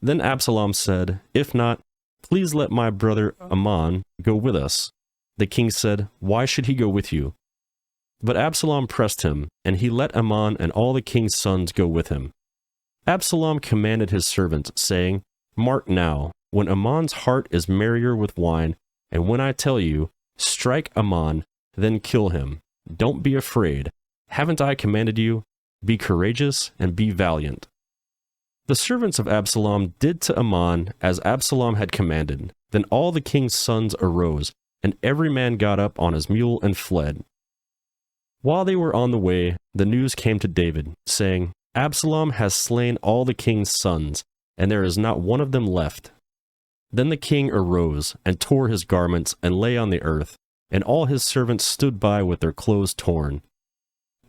Then Absalom said, "If not, please let my brother Ammon go with us." The king said, "Why should he go with you?" But Absalom pressed him, and he let Ammon and all the king's sons go with him. Absalom commanded his servants, saying, "Mark now, when Ammon's heart is merrier with wine, and when I tell you, 'Strike Ammon,' then kill him. Don't be afraid. Haven't I commanded you? Be courageous and be valiant." The servants of Absalom did to Ammon as Absalom had commanded, Then all the king's sons arose, and every man got up on his mule and fled. While they were on the way, the news came to David, saying, Absalom has slain all the king's sons, and there is not one of them left. Then the king arose, and tore his garments, and lay on the earth, and all his servants stood by with their clothes torn.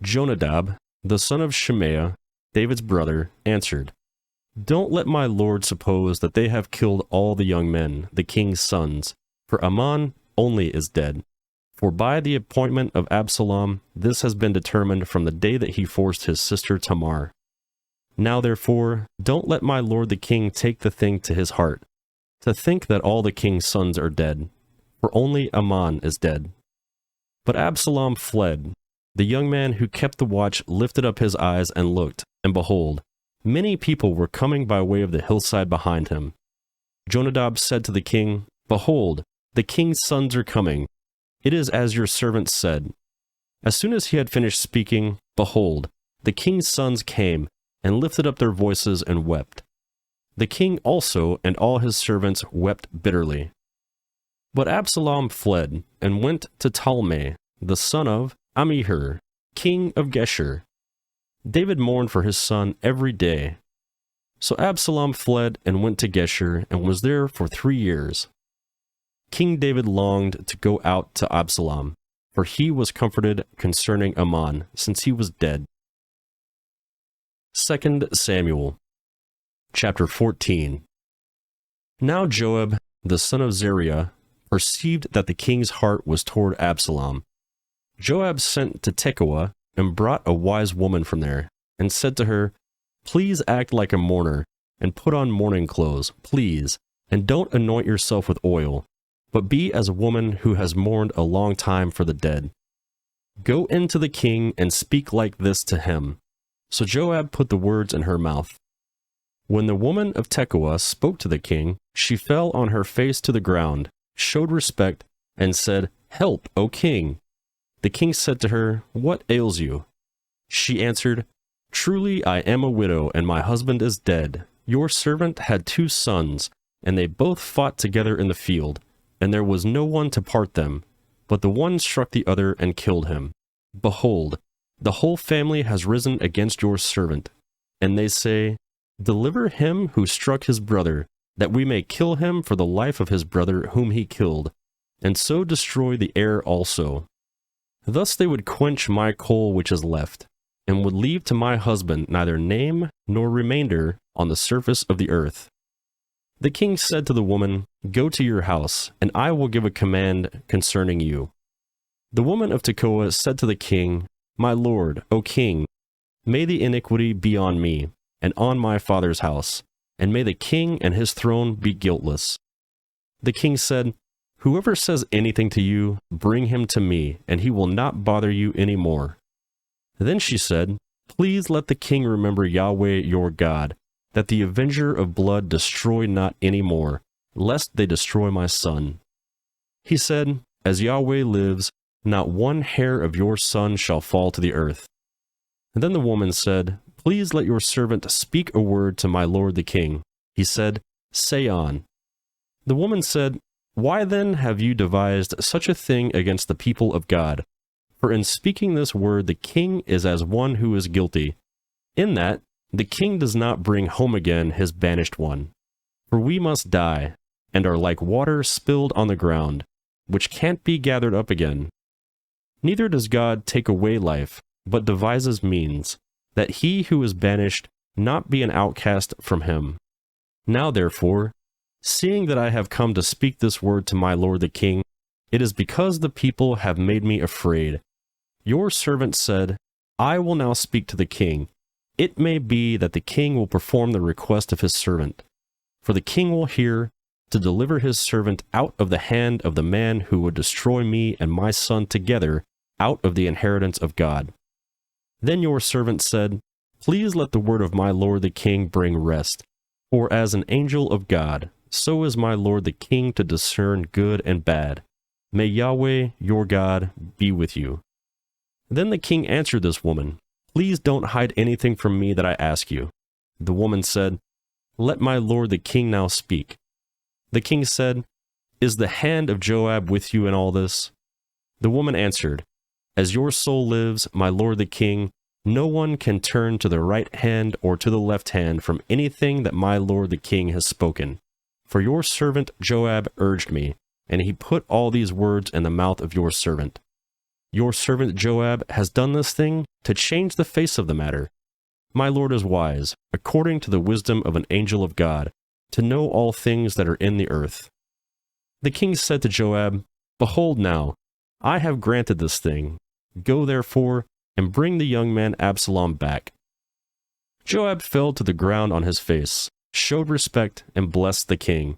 Jonadab, the son of Shemaiah, David's brother, answered, Don't let my lord suppose that they have killed all the young men, the king's sons, for Amnon only is dead. For by the appointment of Absalom, this has been determined from the day that he forced his sister Tamar. Now therefore, don't let my lord the king take the thing to his heart, to think that all the king's sons are dead, for only Amnon is dead. But Absalom fled. The young man who kept the watch lifted up his eyes and looked, and behold, many people were coming by way of the hillside behind him. Jonadab said to the king, Behold, the king's sons are coming. It is as your servant said. As soon as he had finished speaking, behold, the king's sons came, and lifted up their voices and wept. The king also and all his servants wept bitterly. But Absalom fled, and went to Talmai, the son of Ammihur, king of Geshur. David mourned for his son every day. So Absalom fled and went to Geshur, and was there for 3 years. King David longed to go out to Absalom, for he was comforted concerning Amnon, since he was dead. 2 Samuel, chapter 14. Now Joab, the son of Zeruiah, perceived that the king's heart was toward Absalom. Joab sent to Tekoa, and brought a wise woman from there, and said to her, Please act like a mourner, and put on mourning clothes, please, and don't anoint yourself with oil, but be as a woman who has mourned a long time for the dead. Go in to the king and speak like this to him. So Joab put the words in her mouth. When the woman of Tekoa spoke to the king, she fell on her face to the ground, showed respect, and said, Help, O king! The king said to her, What ails you? She answered, Truly I am a widow, and my husband is dead. Your servant had 2 sons, and they both fought together in the field, and there was no one to part them. But the one struck the other and killed him. Behold, the whole family has risen against your servant. And they say, Deliver him who struck his brother, that we may kill him for the life of his brother whom he killed, and so destroy the heir also. Thus they would quench my coal which is left, and would leave to my husband neither name nor remainder on the surface of the earth. The king said to the woman, Go to your house, and I will give a command concerning you. The woman of Tekoa said to the king, My lord, O king, may the iniquity be on me, and on my father's house, and may the king and his throne be guiltless. The king said, Whoever says anything to you, bring him to me, and he will not bother you any more. Then she said, Please let the king remember Yahweh your God, that the avenger of blood destroy not any more, lest they destroy my son. He said, As Yahweh lives, not one hair of your son shall fall to the earth. And then the woman said, Please let your servant speak a word to my lord the king. He said, Say on. The woman said, Why then have you devised such a thing against the people of God? For in speaking this word the king is as one who is guilty, in that the king does not bring home again his banished one. For we must die, and are like water spilled on the ground, which can't be gathered up again. Neither does God take away life, but devises means, that he who is banished not be an outcast from him. Now therefore, seeing that I have come to speak this word to my lord the king, it is because the people have made me afraid. Your servant said, I will now speak to the king. It may be that the king will perform the request of his servant. For the king will hear, to deliver his servant out of the hand of the man who would destroy me and my son together out of the inheritance of God. Then your servant said, Please let the word of my lord the king bring rest. For as an angel of God, so is my lord the king to discern good and bad. May Yahweh, your God, be with you. Then the king answered this woman, Please don't hide anything from me that I ask you. The woman said, Let my lord the king now speak. The king said, Is the hand of Joab with you in all this?" The woman answered, "As your soul lives, my lord the king, no one can turn to the right hand or to the left hand from anything that my lord the king has spoken. For your servant Joab urged me, and he put all these words in the mouth of your servant. Your servant Joab has done this thing to change the face of the matter. My lord is wise, according to the wisdom of an angel of God, to know all things that are in the earth." The king said to Joab, "Behold now, I have granted this thing. Go therefore, and bring the young man Absalom back." Joab fell to the ground on his face, showed respect, and blessed the king.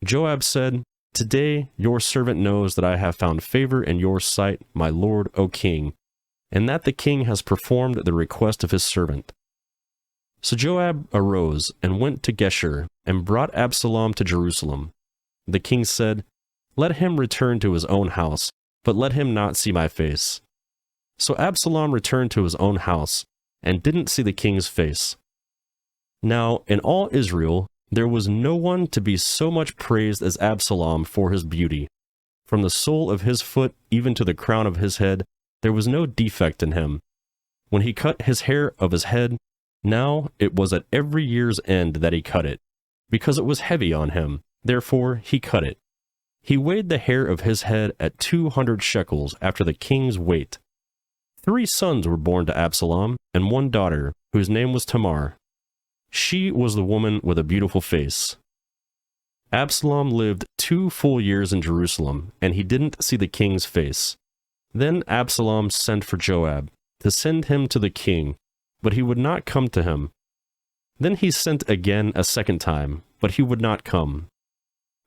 Joab said, "Today your servant knows that I have found favor in your sight, my lord, O king, and that the king has performed the request of his servant." So Joab arose and went to Geshur, and brought Absalom to Jerusalem. The king said, "Let him return to his own house, but let him not see my face." So Absalom returned to his own house, and didn't see the king's face. Now in all Israel there was no one to be so much praised as Absalom for his beauty. From the sole of his foot even to the crown of his head, there was no defect in him. When he cut his hair of his head, now it was at every year's end that he cut it, because it was heavy on him, therefore he cut it. He weighed the hair of his head at 200 shekels after the king's weight. 3 sons were born to Absalom, and 1 daughter, whose name was Tamar. She was the woman with a beautiful face. Absalom lived 2 full years in Jerusalem, and he didn't see the king's face. Then Absalom sent for Joab, to send him to the king, but he would not come to him. Then he sent again a second time, but he would not come.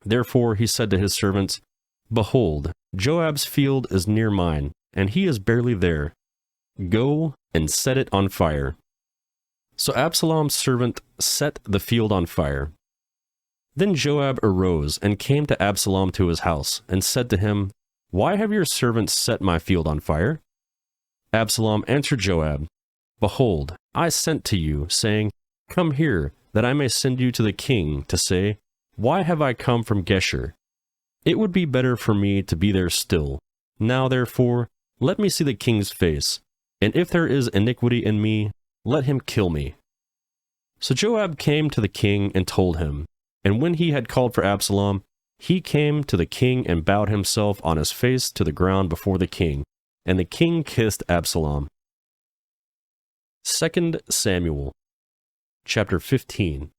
Therefore he said to his servants, "Behold, Joab's field is near mine, and he is barely there. Go and set it on fire." So Absalom's servant set the field on fire. Then Joab arose and came to Absalom to his house, and said to him, "Why have your servants set my field on fire?" Absalom answered Joab, "Behold, I sent to you, saying, 'Come here, that I may send you to the king, to say, Why have I come from Geshur? It would be better for me to be there still. Now therefore, let me see the king's face, and if there is iniquity in me, let him kill me.'" So Joab came to the king and told him, and when he had called for Absalom, he came to the king and bowed himself on his face to the ground before the king, and the king kissed Absalom. 2 Samuel chapter 15.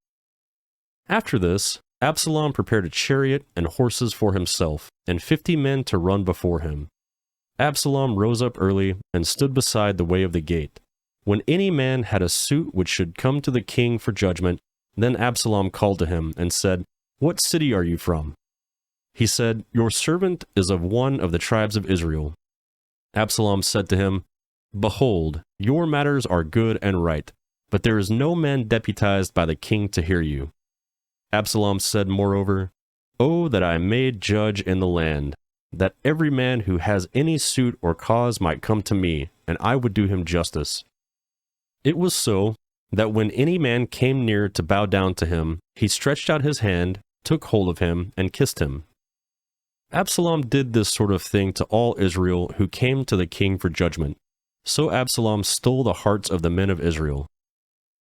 After this, Absalom prepared a chariot and horses for himself, and 50 men to run before him. Absalom rose up early and stood beside the way of the gate. When any man had a suit which should come to the king for judgment, then Absalom called to him and said, "What city are you from?" He said, "Your servant is of one of the tribes of Israel." Absalom said to him, "Behold, your matters are good and right, but there is no man deputized by the king to hear you." Absalom said moreover, "Oh, that I made judge in the land, that every man who has any suit or cause might come to me, and I would do him justice." It was so, that when any man came near to bow down to him, he stretched out his hand, took hold of him, and kissed him. Absalom did this sort of thing to all Israel who came to the king for judgment. So Absalom stole the hearts of the men of Israel.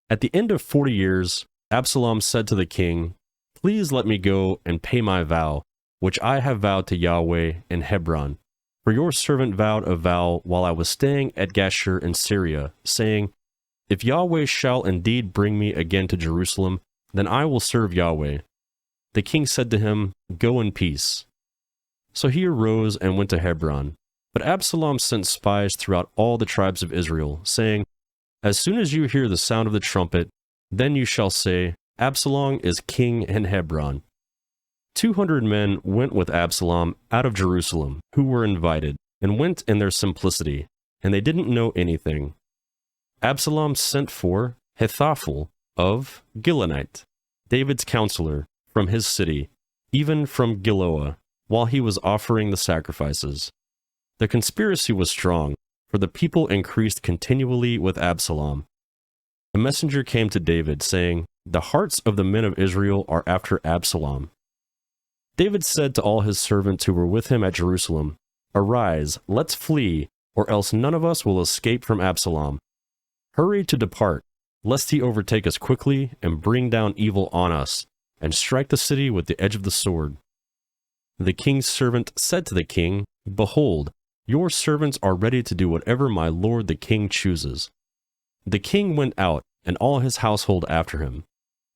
At the end of 40 years, Absalom said to the king, "Please let me go and pay my vow, which I have vowed to Yahweh in Hebron. For your servant vowed a vow while I was staying at Geshur in Syria, saying, 'If Yahweh shall indeed bring me again to Jerusalem, then I will serve Yahweh.'" The king said to him, "Go in peace." So he arose and went to Hebron. But Absalom sent spies throughout all the tribes of Israel, saying, "As soon as you hear the sound of the trumpet, then you shall say, Absalom is king in Hebron." 200 men went with Absalom out of Jerusalem, who were invited, and went in their simplicity, and they didn't know anything. Absalom sent for Ahithophel of Gilonite, David's counselor, from his city, even from Giloah, while he was offering the sacrifices. The conspiracy was strong, for the people increased continually with Absalom. A messenger came to David, saying, "The hearts of the men of Israel are after Absalom." David said to all his servants who were with him at Jerusalem, "Arise, let's flee, or else none of us will escape from Absalom. Hurry to depart, lest he overtake us quickly and bring down evil on us, and strike the city with the edge of the sword." The king's servant said to the king, "Behold, your servants are ready to do whatever my lord the king chooses." The king went out, and all his household after him.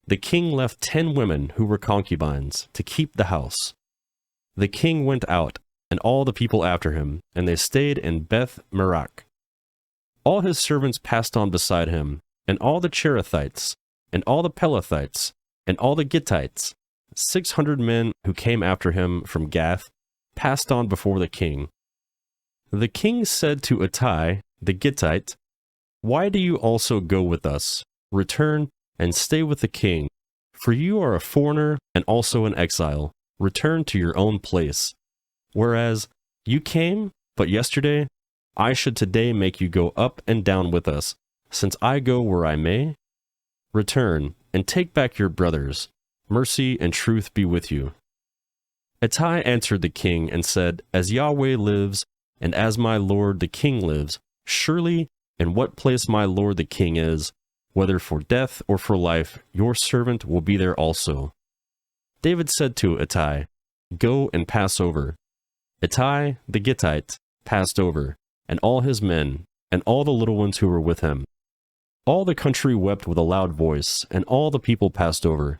The king left 10 women who were concubines to keep the house. The king went out, and all the people after him, and they stayed in Beth Merak. All his servants passed on beside him, and all the Cherethites, and all the Pelethites, and all the Gittites, 600 men who came after him from Gath, passed on before the king. The king said to Ittai, the Gittite, "Why do you also go with us? Return and stay with the king, for you are a foreigner and also an exile. Return to your own place. Whereas you came but yesterday, I should today make you go up and down with us, since I go where I may. Return and take back your brothers. Mercy and truth be with you." Ittai answered the king and said, "As Yahweh lives, and as my lord the king lives, surely in what place my lord the king is, whether for death or for life, your servant will be there also." David said to Ittai, "Go and pass over." Ittai the Gittite passed over, and all his men, and all the little ones who were with him. All the country wept with a loud voice, and all the people passed over.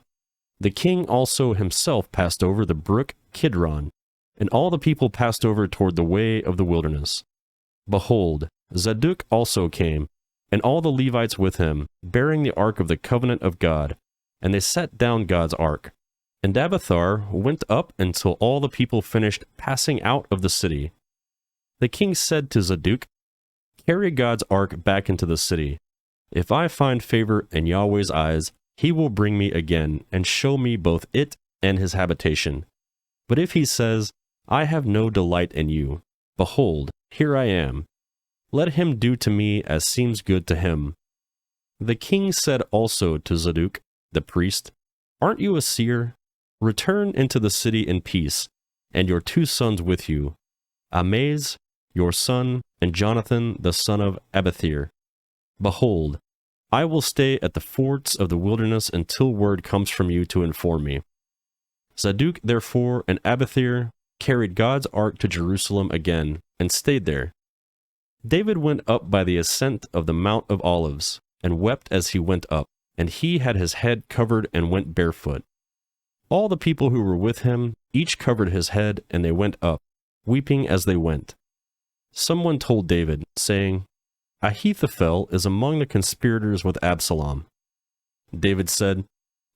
The king also himself passed over the brook Kidron, and all the people passed over toward the way of the wilderness. Behold, Zadok also came, and all the Levites with him, bearing the ark of the covenant of God, and they set down God's ark. And Abiathar went up until all the people finished passing out of the city. The king said to Zadok, "Carry God's ark back into the city. If I find favor in Yahweh's eyes, he will bring me again and show me both it and his habitation. But if he says, I have no delight in you, behold, here I am. Let him do to me as seems good to him." The king said also to Zadok, the priest, "Aren't you a seer? Return into the city in peace, and your 2 sons with you, Amaz, your son, and Jonathan, the son of Abithar. Behold, I will stay at the forts of the wilderness until word comes from you to inform me." Zadok, therefore, and Abithar carried God's ark to Jerusalem again, and stayed there. David went up by the ascent of the Mount of Olives, and wept as he went up, and he had his head covered and went barefoot. All the people who were with him, each covered his head, and they went up, weeping as they went. Someone told David, saying, "Ahithophel is among the conspirators with Absalom." David said,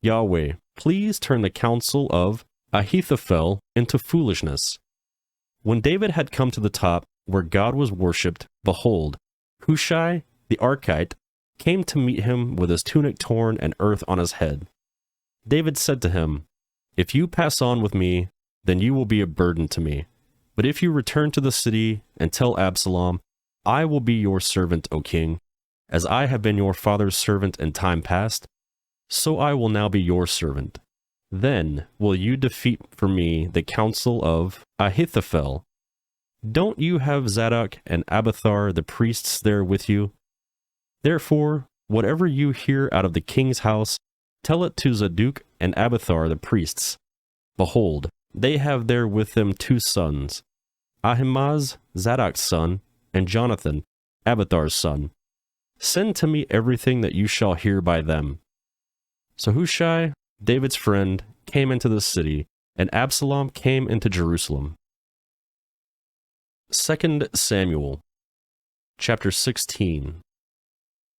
"Yahweh, please turn the counsel of Ahithophel into foolishness." When David had come to the top, where God was worshipped, behold, Hushai the Archite came to meet him with his tunic torn and earth on his head. David said to him, "If you pass on with me, then you will be a burden to me. But if you return to the city and tell Absalom, I will be your servant, O king, as I have been your father's servant in time past, so I will now be your servant. Then will you defeat for me the counsel of Ahithophel. Don't you have Zadok and Abiathar the priests there with you? Therefore, whatever you hear out of the king's house, tell it to Zadok and Abiathar the priests. Behold, they have there with them 2 sons, Ahimaaz, Zadok's son, and Jonathan, Abiathar's son. Send to me everything that you shall hear by them." So Hushai, David's friend, came into the city, and Absalom came into Jerusalem. 2 Samuel, chapter 16.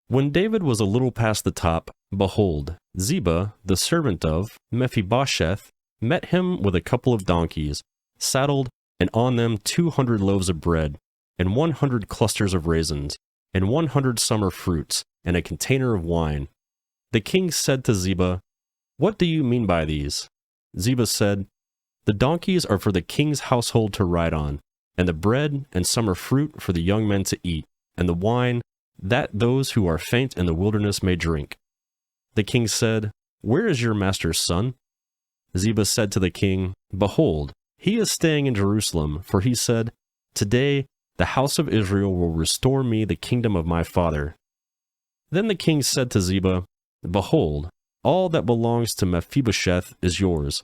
When David was a little past the top, behold, Ziba, the servant of Mephibosheth, met him with a couple of donkeys, saddled, and on them 200 loaves of bread, and 100 clusters of raisins, and 100 summer fruits, and a container of wine. The king said to Ziba, "What do you mean by these?" Ziba said, "The donkeys are for the king's household to ride on, and the bread and summer fruit for the young men to eat, and the wine, that those who are faint in the wilderness may drink." The king said, "Where is your master's son?" Ziba said to the king, "Behold, he is staying in Jerusalem, for he said, 'Today the house of Israel will restore me the kingdom of my father.'" Then the king said to Ziba, "Behold, all that belongs to Mephibosheth is yours."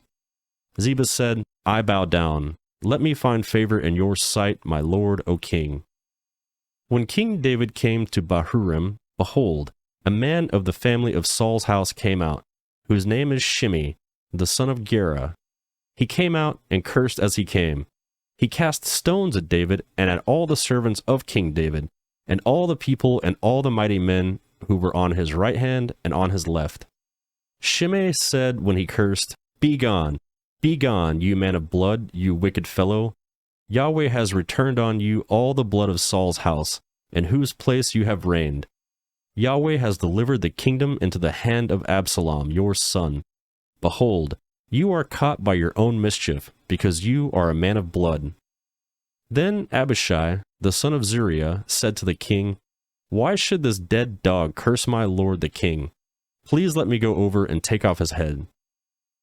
Ziba said, "I bow down. Let me find favor in your sight, my lord, O king." When King David came to Bahurim, behold, a man of the family of Saul's house came out, whose name is Shimei, the son of Gera. He came out and cursed as he came. He cast stones at David and at all the servants of King David, and all the people and all the mighty men who were on his right hand and on his left. Shimei said when he cursed, Be gone, you man of blood, you wicked fellow. Yahweh has returned on you all the blood of Saul's house, in whose place you have reigned. Yahweh has delivered the kingdom into the hand of Absalom, your son. Behold, you are caught by your own mischief, because you are a man of blood." Then Abishai, the son of Zeruiah, said to the king, "Why should this dead dog curse my lord the king? Please let me go over and take off his head."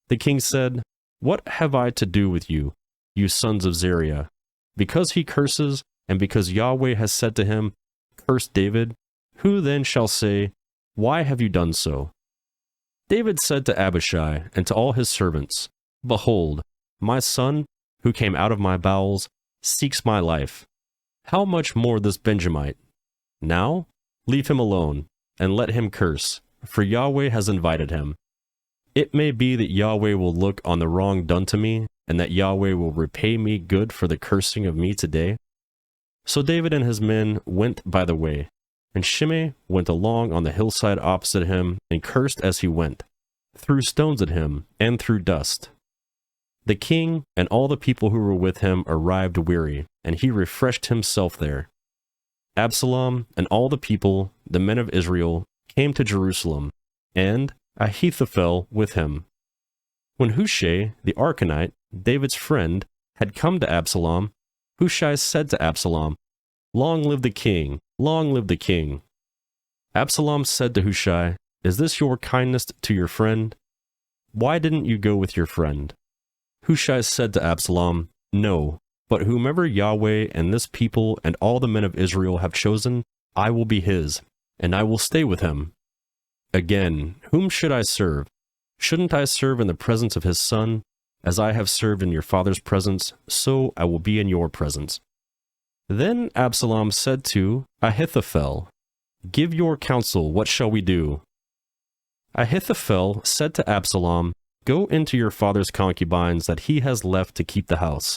The king said, "What have I to do with you, you sons of Zeruiah? Because he curses, and because Yahweh has said to him, 'Curse David,' who then shall say, 'Why have you done so?'" David said to Abishai and to all his servants, "Behold, my son, who came out of my bowels, seeks my life. How much more this Benjamite? Now, leave him alone, and let him curse, for Yahweh has invited him. It may be that Yahweh will look on the wrong done to me, and that Yahweh will repay me good for the cursing of me today." So David and his men went by the way, and Shimei went along on the hillside opposite him, and cursed as he went, threw stones at him, and threw dust. The king and all the people who were with him arrived weary, and he refreshed himself there. Absalom and all the people, the men of Israel, came to Jerusalem, and Ahithophel with him. When Hushai the Archonite, David's friend, had come to Absalom, Hushai said to Absalom, "Long live the king! Long live the king!" Absalom said to Hushai, "Is this your kindness to your friend? Why didn't you go with your friend?" Hushai said to Absalom, "No, but whomever Yahweh and this people and all the men of Israel have chosen, I will be his, and I will stay with him. Again, whom should I serve? Shouldn't I serve in the presence of his son? As I have served in your father's presence, so I will be in your presence." Then Absalom said to Ahithophel, "Give your counsel, what shall we do?" Ahithophel said to Absalom, "Go into your father's concubines that he has left to keep the house.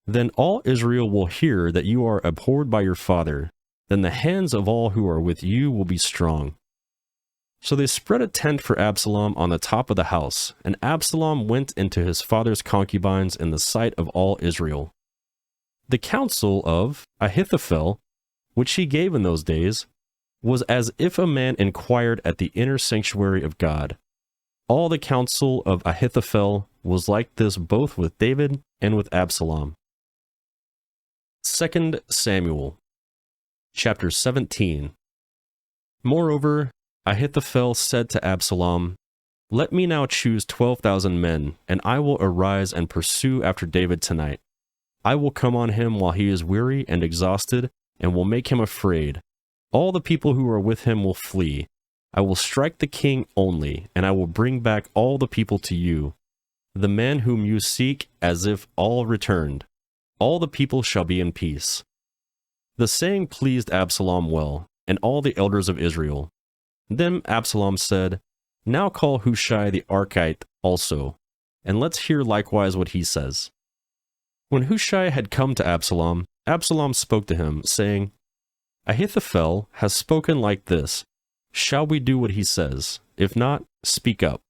Then all Israel will hear that you are abhorred by your father. Then the hands of all who are with you will be strong." So they spread a tent for Absalom on the top of the house, and Absalom went into his father's concubines in the sight of all Israel. The counsel of Ahithophel, which he gave in those days, was as if a man inquired at the inner sanctuary of God. All the counsel of Ahithophel was like this both with David and with Absalom. 2 Samuel, chapter 17. Moreover, Ahithophel said to Absalom, "Let me now choose 12,000 men, and I will arise and pursue after David tonight. I will come on him while he is weary and exhausted, and will make him afraid. All the people who are with him will flee. I will strike the king only, and I will bring back all the people to you, the men whom you seek, as if all returned. All the people shall be in peace." The saying pleased Absalom well, and all the elders of Israel. Then Absalom said, "Now call Hushai the Archite also, and let's hear likewise what he says." When Hushai had come to Absalom, Absalom spoke to him, saying, "Ahithophel has spoken like this. Shall we do what he says? If not, speak up."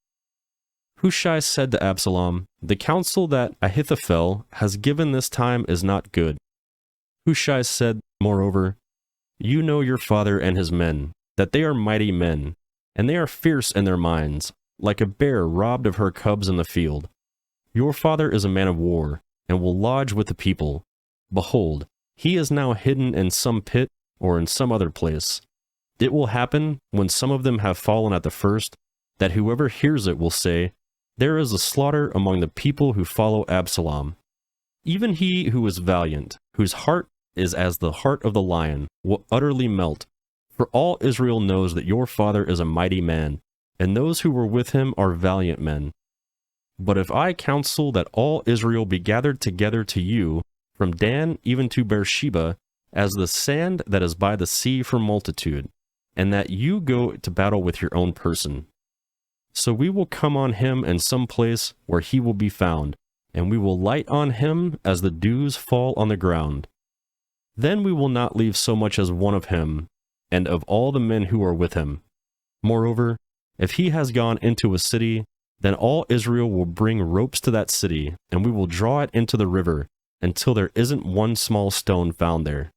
Hushai said to Absalom, "The counsel that Ahithophel has given this time is not good." Hushai said, moreover, "You know your father and his men, that they are mighty men, and they are fierce in their minds, like a bear robbed of her cubs in the field. Your father is a man of war, and will lodge with the people. Behold, he is now hidden in some pit or in some other place. It will happen, when some of them have fallen at the first, that whoever hears it will say, there is a slaughter among the people who follow Absalom. Even he who is valiant, whose heart is as the heart of the lion, will utterly melt. For all Israel knows that your father is a mighty man, and those who were with him are valiant men. But if I counsel that all Israel be gathered together to you, from Dan even to Beersheba, as the sand that is by the sea for multitude, and that you go to battle with your own person. So we will come on him in some place where he will be found, and we will light on him as the dews fall on the ground. Then we will not leave so much as one of him, and of all the men who are with him. Moreover, if he has gone into a city, then all Israel will bring ropes to that city, and we will draw it into the river, until there isn't one small stone found there.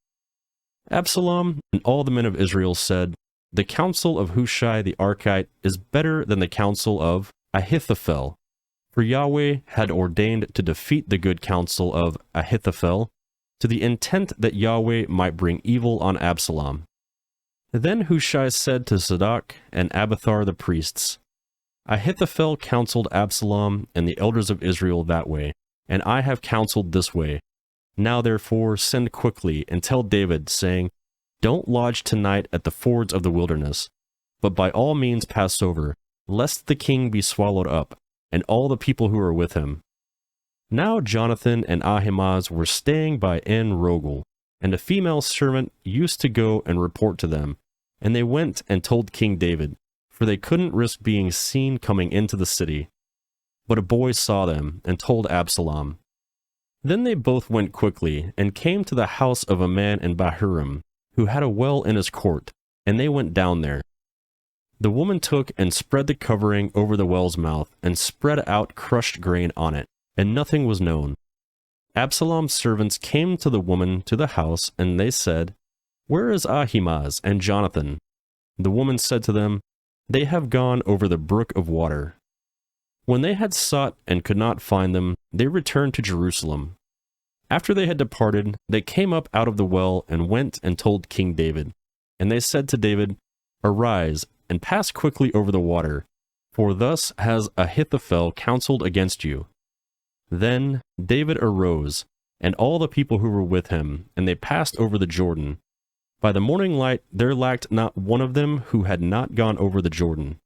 Absalom and all the men of Israel said, The counsel of Hushai the Archite is better than the counsel of Ahithophel, for Yahweh had ordained to defeat the good counsel of Ahithophel, to the intent that Yahweh might bring evil on Absalom. Then Hushai said to Zadok and Abiathar the priests, Ahithophel counseled Absalom and the elders of Israel that way, and I have counseled this way. Now therefore send quickly and tell David, saying, Don't lodge tonight at the fords of the wilderness, but by all means pass over, lest the king be swallowed up, and all the people who are with him. Now Jonathan and Ahimaaz were staying by En Rogel, and a female servant used to go and report to them, and they went and told King David, for they couldn't risk being seen coming into the city. But a boy saw them, and told Absalom. Then they both went quickly, and came to the house of a man in Bahurim, who had a well in his court, and they went down there. The woman took and spread the covering over the well's mouth, and spread out crushed grain on it, and nothing was known. Absalom's servants came to the woman to the house, and they said, Where is Ahimaaz and Jonathan? The woman said to them, They have gone over the brook of water. When they had sought and could not find them, they returned to Jerusalem. After they had departed, they came up out of the well and went and told King David. And they said to David, Arise, and pass quickly over the water, for thus has Ahithophel counseled against you. Then David arose, and all the people who were with him, and they passed over the Jordan. By the morning light there lacked not one of them who had not gone over the Jordan.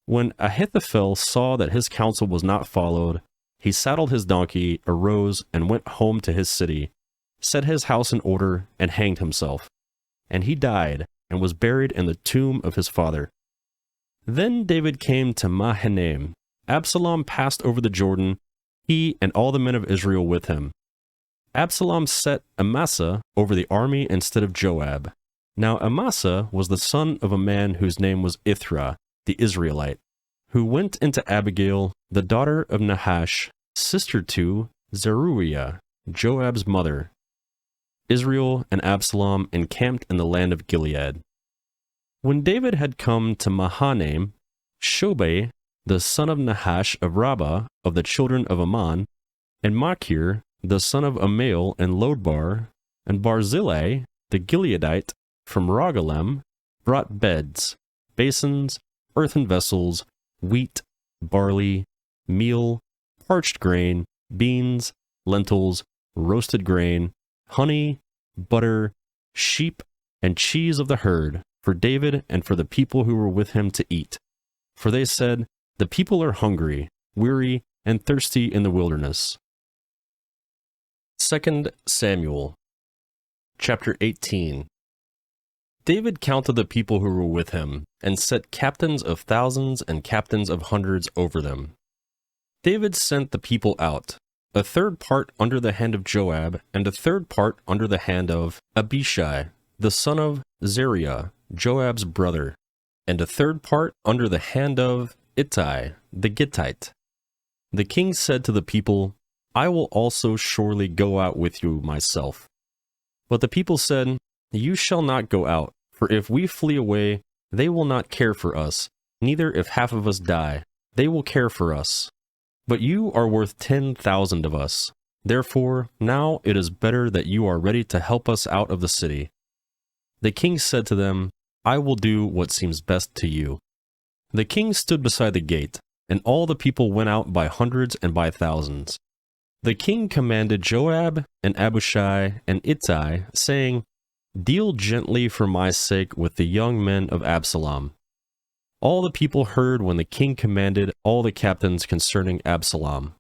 When Ahithophel saw that his counsel was not followed, he saddled his donkey, arose, and went home to his city, set his house in order, and hanged himself. And he died, and was buried in the tomb of his father. Then David came to Mahanaim. Absalom passed over the Jordan, he and all the men of Israel with him. Absalom set Amasa over the army instead of Joab. Now Amasa was the son of a man whose name was Ithra, the Israelite, who went into Abigail, the daughter of Nahash, sister to Zeruiah, Joab's mother. Israel and Absalom encamped in the land of Gilead. When David had come to Mahanaim, Shobai, the son of Nahash of Rabbah of the children of Ammon, and Machir, the son of Amael and Lodbar, and Barzillai, the Gileadite, from Rogelem, brought beds, basins, earthen vessels, wheat, barley, meal, parched grain, beans, lentils, roasted grain, honey, butter, sheep, and cheese of the herd, for David and for the people who were with him to eat. For they said, The people are hungry, weary, and thirsty in the wilderness. 2 Samuel, chapter 18. David counted the people who were with him, and set captains of thousands and captains of hundreds over them. David sent the people out, a third part under the hand of Joab, and a third part under the hand of Abishai, the son of Zeruiah, Joab's brother, and a third part under the hand of Ittai, the Gittite. The king said to the people, I will also surely go out with you myself. But the people said, You shall not go out, for if we flee away, they will not care for us, neither if half of us die, they will care for us. But you are worth 10,000 of us. Therefore, now it is better that you are ready to help us out of the city. The king said to them, I will do what seems best to you. The king stood beside the gate, and all the people went out by hundreds and by thousands. The king commanded Joab and Abishai and Ittai, saying, "Deal gently for my sake with the young men of Absalom." All the people heard when the king commanded all the captains concerning Absalom.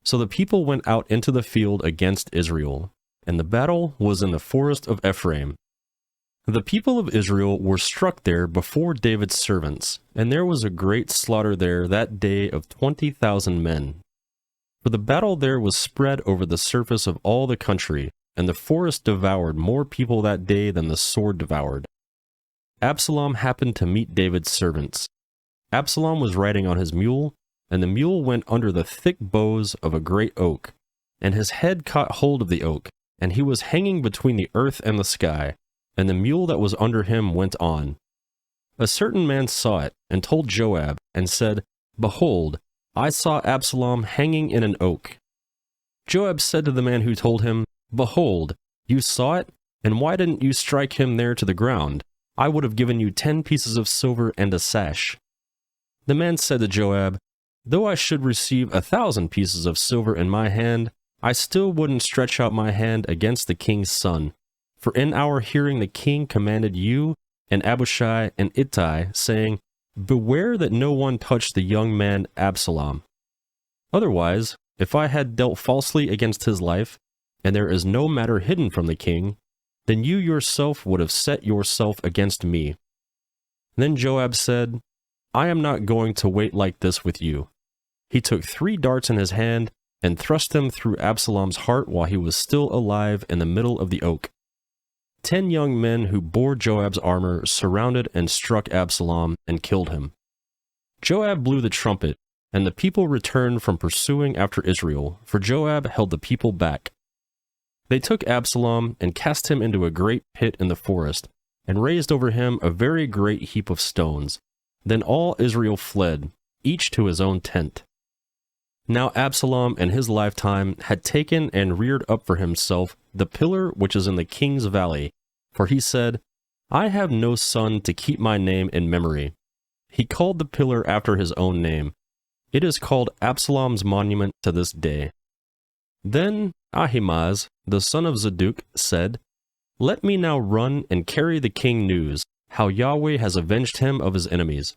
So the people went out into the field against Israel, and the battle was in the forest of Ephraim. The people of Israel were struck there before David's servants, and there was a great slaughter there that day of 20,000 men. For the battle there was spread over the surface of all the country, and the forest devoured more people that day than the sword devoured. Absalom happened to meet David's servants. Absalom was riding on his mule, and the mule went under the thick boughs of a great oak, and his head caught hold of the oak, and he was hanging between the earth and the sky, and the mule that was under him went on. A certain man saw it, and told Joab, and said, "Behold, I saw Absalom hanging in an oak." Joab said to the man who told him, "Behold, you saw it, and why didn't you strike him there to the ground? I would have given you 10 pieces of silver and a sash." The man said to Joab, "Though I should receive 1,000 pieces of silver in my hand, I still wouldn't stretch out my hand against the king's son. For in our hearing the king commanded you and Abishai and Ittai, saying, 'Beware that no one touch the young man Absalom.' Otherwise, if I had dealt falsely against his life, and there is no matter hidden from the king, then you yourself would have set yourself against me." Then Joab said, "I am not going to wait like this with you." He took 3 darts in his hand and thrust them through Absalom's heart while he was still alive in the middle of the oak. 10 young men who bore Joab's armor surrounded and struck Absalom and killed him. Joab blew the trumpet, and the people returned from pursuing after Israel, for Joab held the people back. They took Absalom and cast him into a great pit in the forest, and raised over him a very great heap of stones. Then all Israel fled, each to his own tent. Now Absalom in his lifetime had taken and reared up for himself the pillar which is in the king's valley, for he said, "I have no son to keep my name in memory." He called the pillar after his own name. It is called Absalom's monument to this day. Then Ahimaaz, the son of Zadok, said, "Let me now run and carry the king news, how Yahweh has avenged him of his enemies."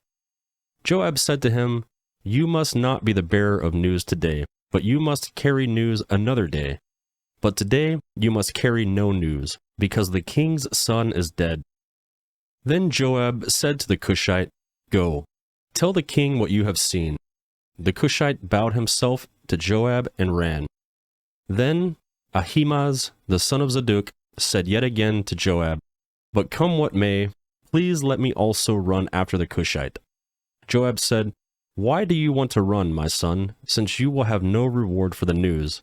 Joab said to him, "You must not be the bearer of news today, but you must carry news another day. But today you must carry no news, because the king's son is dead." Then Joab said to the Cushite, "Go, tell the king what you have seen." The Cushite bowed himself to Joab and ran. Then Ahimaaz, the son of Zadok, said yet again to Joab, "But come what may, please let me also run after the Cushite." Joab said, "Why do you want to run, my son, since you will have no reward for the news?"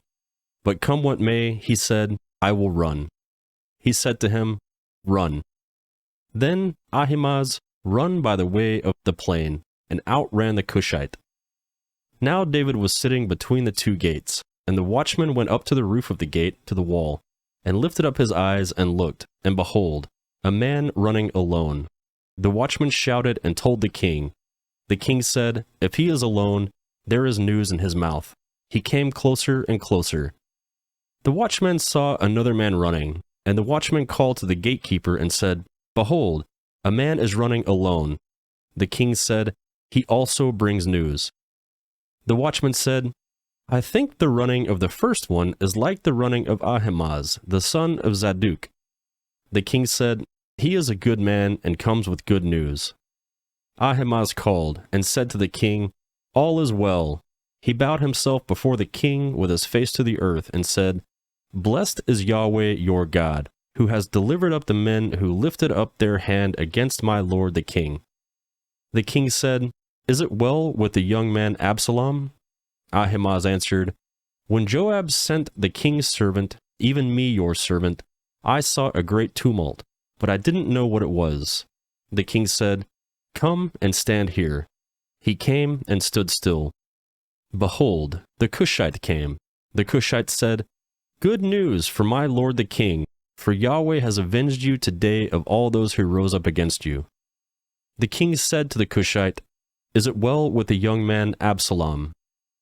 But come what may, he said, "I will run." He said to him, "Run." Then Ahimaaz run by the way of the plain, and outran the Cushite. Now David was sitting between the 2 gates, and the watchman went up to the roof of the gate to the wall, and lifted up his eyes and looked, and behold, a man running alone. The watchman shouted and told the king. The king said, "If he is alone, there is news in his mouth." He came closer and closer. The watchman saw another man running, and the watchman called to the gatekeeper and said, "Behold, a man is running alone." The king said, "He also brings news." The watchman said, "I think the running of the first one is like the running of Ahimaaz, the son of Zadok." The king said, "He is a good man and comes with good news." Ahimaaz called and said to the king, "All is well." He bowed himself before the king with his face to the earth and said, "Blessed is Yahweh your God, who has delivered up the men who lifted up their hand against my lord the king." The king said, "Is it well with the young man Absalom?" Ahimaaz answered, "When Joab sent the king's servant, even me your servant, I saw a great tumult, but I didn't know what it was." The king said, "Come and stand here." He came and stood still. Behold, the Cushite came. The Cushite said, "Good news for my lord the king, for Yahweh has avenged you today of all those who rose up against you." The king said to the Cushite, Is it well with the young man Absalom?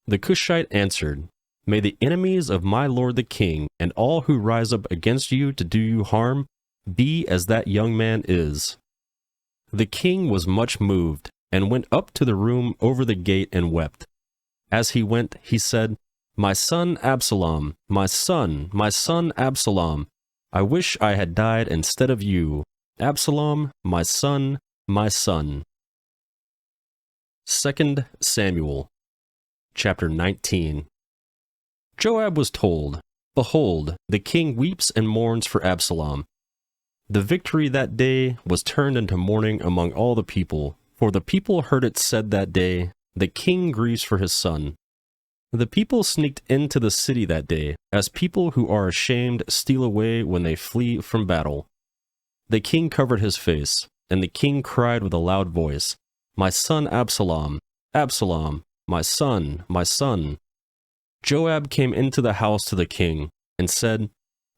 The Cushite answered, May the enemies of my lord the king, and all who rise up against you to do you harm, be as that young man is. The king was much moved, and went up to the room over the gate and wept. As he went, he said, My son Absalom, my son Absalom, I wish I had died instead of you. Absalom, my son, my son. 2 Samuel, chapter 19. Joab was told, Behold, the king weeps and mourns for Absalom. The victory that day was turned into mourning among all the people, for the people heard it said that day, The king grieves for his son. The people sneaked into the city that day, as people who are ashamed steal away when they flee from battle. The king covered his face, and the king cried with a loud voice, My son Absalom, Absalom, my son, my son. Joab came into the house to the king, and said,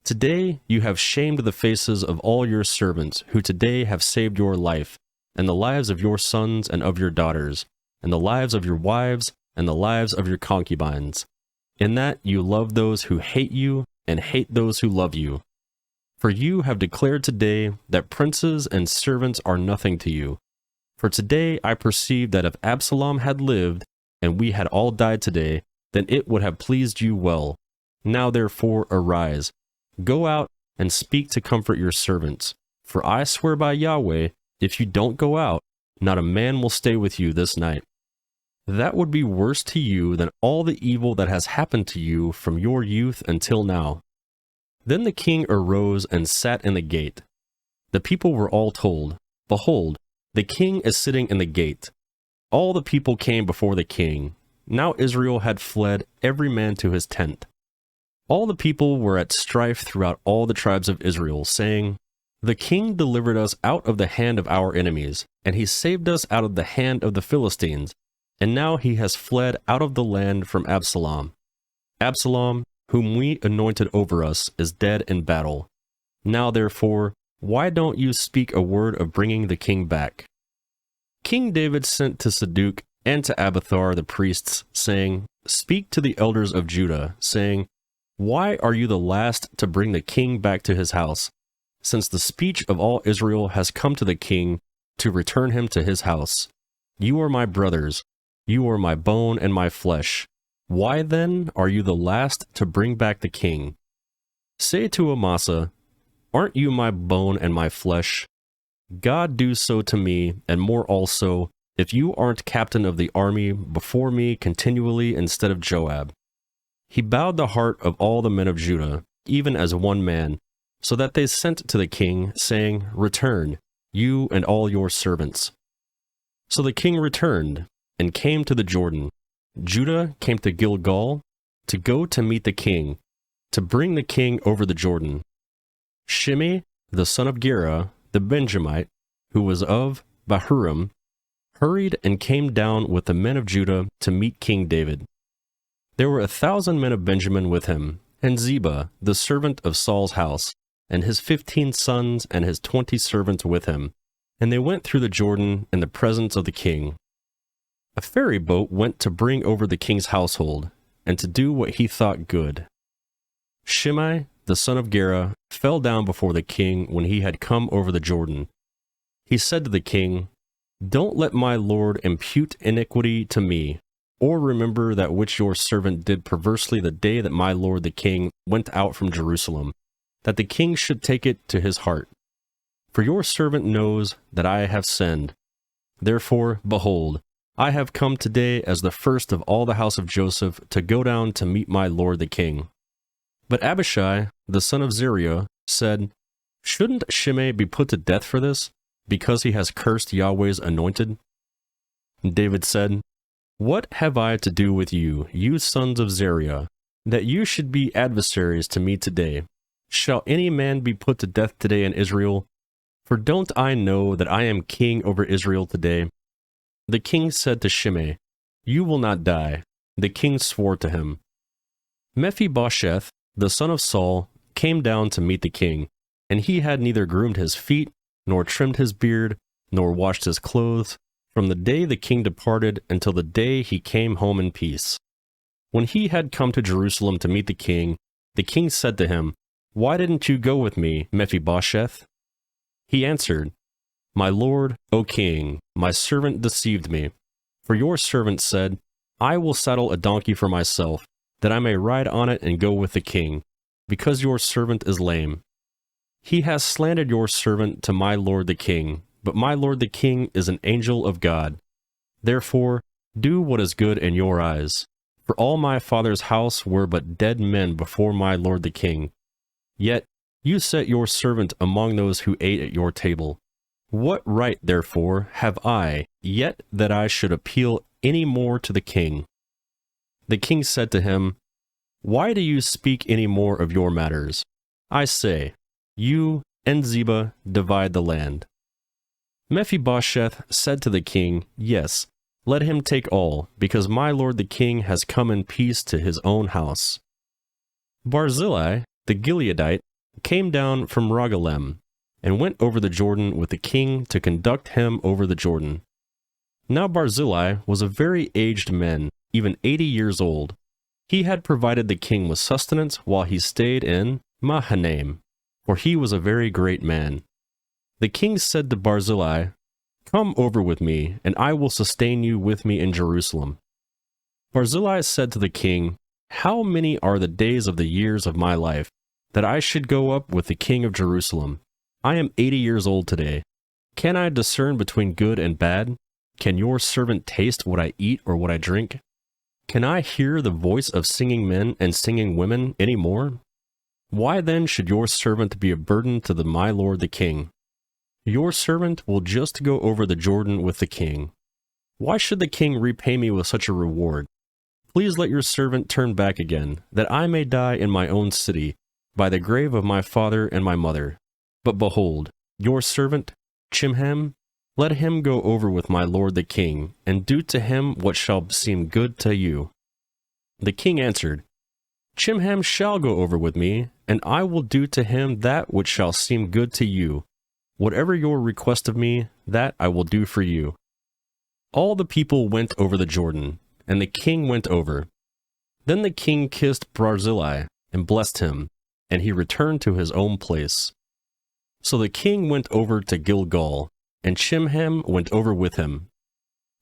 Today you have shamed the faces of all your servants, who today have saved your life, and the lives of your sons and of your daughters, and the lives of your wives, and the lives of your concubines, in that you love those who hate you, and hate those who love you. For you have declared today that princes and servants are nothing to you. For today I perceive that if Absalom had lived, and we had all died today, then it would have pleased you well. Now therefore arise, go out and speak to comfort your servants. For I swear by Yahweh, if you don't go out, not a man will stay with you this night. That would be worse to you than all the evil that has happened to you from your youth until now. Then the king arose and sat in the gate. The people were all told, Behold, the king is sitting in the gate. All the people came before the king. Now Israel had fled, every man to his tent. All the people were at strife throughout all the tribes of Israel, saying, The king delivered us out of the hand of our enemies, and he saved us out of the hand of the Philistines, and now he has fled out of the land from Absalom. Absalom, whom we anointed over us, is dead in battle. Now therefore, why don't you speak a word of bringing the king back? King David sent to Saduk and to Abiathar the priests, saying, Speak to the elders of Judah, saying, Why are you the last to bring the king back to his house, since the speech of all Israel has come to the king to return him to his house? You are my brothers, you are my bone and my flesh. Why then are you the last to bring back the king? Say to Amasa, Aren't you my bone and my flesh? God do so to me, and more also, if you aren't captain of the army before me continually instead of Joab. He bowed the heart of all the men of Judah, even as one man, so that they sent to the king, saying, Return, you and all your servants. So the king returned, and came to the Jordan. Judah came to Gilgal, to go to meet the king, to bring the king over the Jordan. Shimei, the son of Gera, the Benjamite, who was of Bahurim, hurried and came down with the men of Judah to meet King David. There were 1,000 men of Benjamin with him, and Ziba, the servant of Saul's house, and his 15 sons and his 20 servants with him, and they went through the Jordan in the presence of the king. A ferry boat went to bring over the king's household, and to do what he thought good. Shimei, the son of Gera, fell down before the king when he had come over the Jordan. He said to the king, Don't let my lord impute iniquity to me, or remember that which your servant did perversely the day that my lord the king went out from Jerusalem, that the king should take it to his heart. For your servant knows that I have sinned. Therefore, behold, I have come today as the first of all the house of Joseph to go down to meet my lord the king. But Abishai, the son of Zeruiah, said, Shouldn't Shimei be put to death for this, because he has cursed Yahweh's anointed? David said, What have I to do with you, you sons of Zeruiah, that you should be adversaries to me today? Shall any man be put to death today in Israel? For don't I know that I am king over Israel today? The king said to Shimei, You will not die. The king swore to him. Mephibosheth, the son of Saul, came down to meet the king, and he had neither groomed his feet, nor trimmed his beard, nor washed his clothes, from the day the king departed until the day he came home in peace. When he had come to Jerusalem to meet the king said to him, "Why didn't you go with me, Mephibosheth?" He answered, "My lord, O king, my servant deceived me. For your servant said, I will saddle a donkey for myself, that I may ride on it and go with the king, because your servant is lame. He has slandered your servant to my lord the king, but my lord the king is an angel of God. Therefore, do what is good in your eyes. For all my father's house were but dead men before my lord the king. Yet you set your servant among those who ate at your table. What right, therefore, have I, yet that I should appeal any more to the king?" The king said to him, "Why do you speak any more of your matters? I say, you and Ziba divide the land." Mephibosheth said to the king, "Yes, let him take all, because my lord the king has come in peace to his own house." Barzillai, the Gileadite, came down from Rogelem, and went over the Jordan with the king to conduct him over the Jordan. Now Barzillai was a very aged man, even 80 years old. He had provided the king with sustenance while he stayed in Mahanaim, for he was a very great man. The king said to Barzillai, "Come over with me, and I will sustain you with me in Jerusalem." Barzillai said to the king, "How many are the days of the years of my life, that I should go up with the king of Jerusalem? I am 80 years old today. Can I discern between good and bad? Can your servant taste what I eat or what I drink? Can I hear the voice of singing men and singing women any more? Why then should your servant be a burden to my lord the king? Your servant will just go over the Jordan with the king. Why should the king repay me with such a reward? Please let your servant turn back again, that I may die in my own city, by the grave of my father and my mother. But behold, your servant, Chimham, let him go over with my lord the king, and do to him what shall seem good to you." The king answered, "Chimham shall go over with me, and I will do to him that which shall seem good to you. Whatever your request of me, that I will do for you." All the people went over the Jordan, and the king went over. Then the king kissed Barzillai and blessed him, and he returned to his own place. So the king went over to Gilgal, and Chimham went over with him.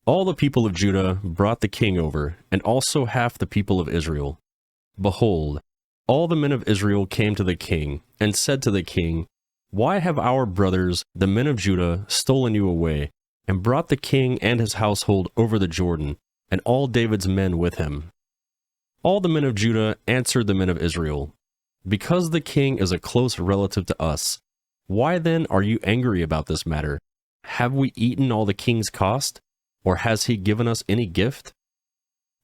All the people of Judah brought the king over, and also half the people of Israel. Behold, all the men of Israel came to the king, and said to the king, "Why have our brothers, the men of Judah, stolen you away, and brought the king and his household over the Jordan, and all David's men with him?" All the men of Judah answered the men of Israel, "Because the king is a close relative to us. Why then are you angry about this matter? Have we eaten all the king's cost, or has he given us any gift?"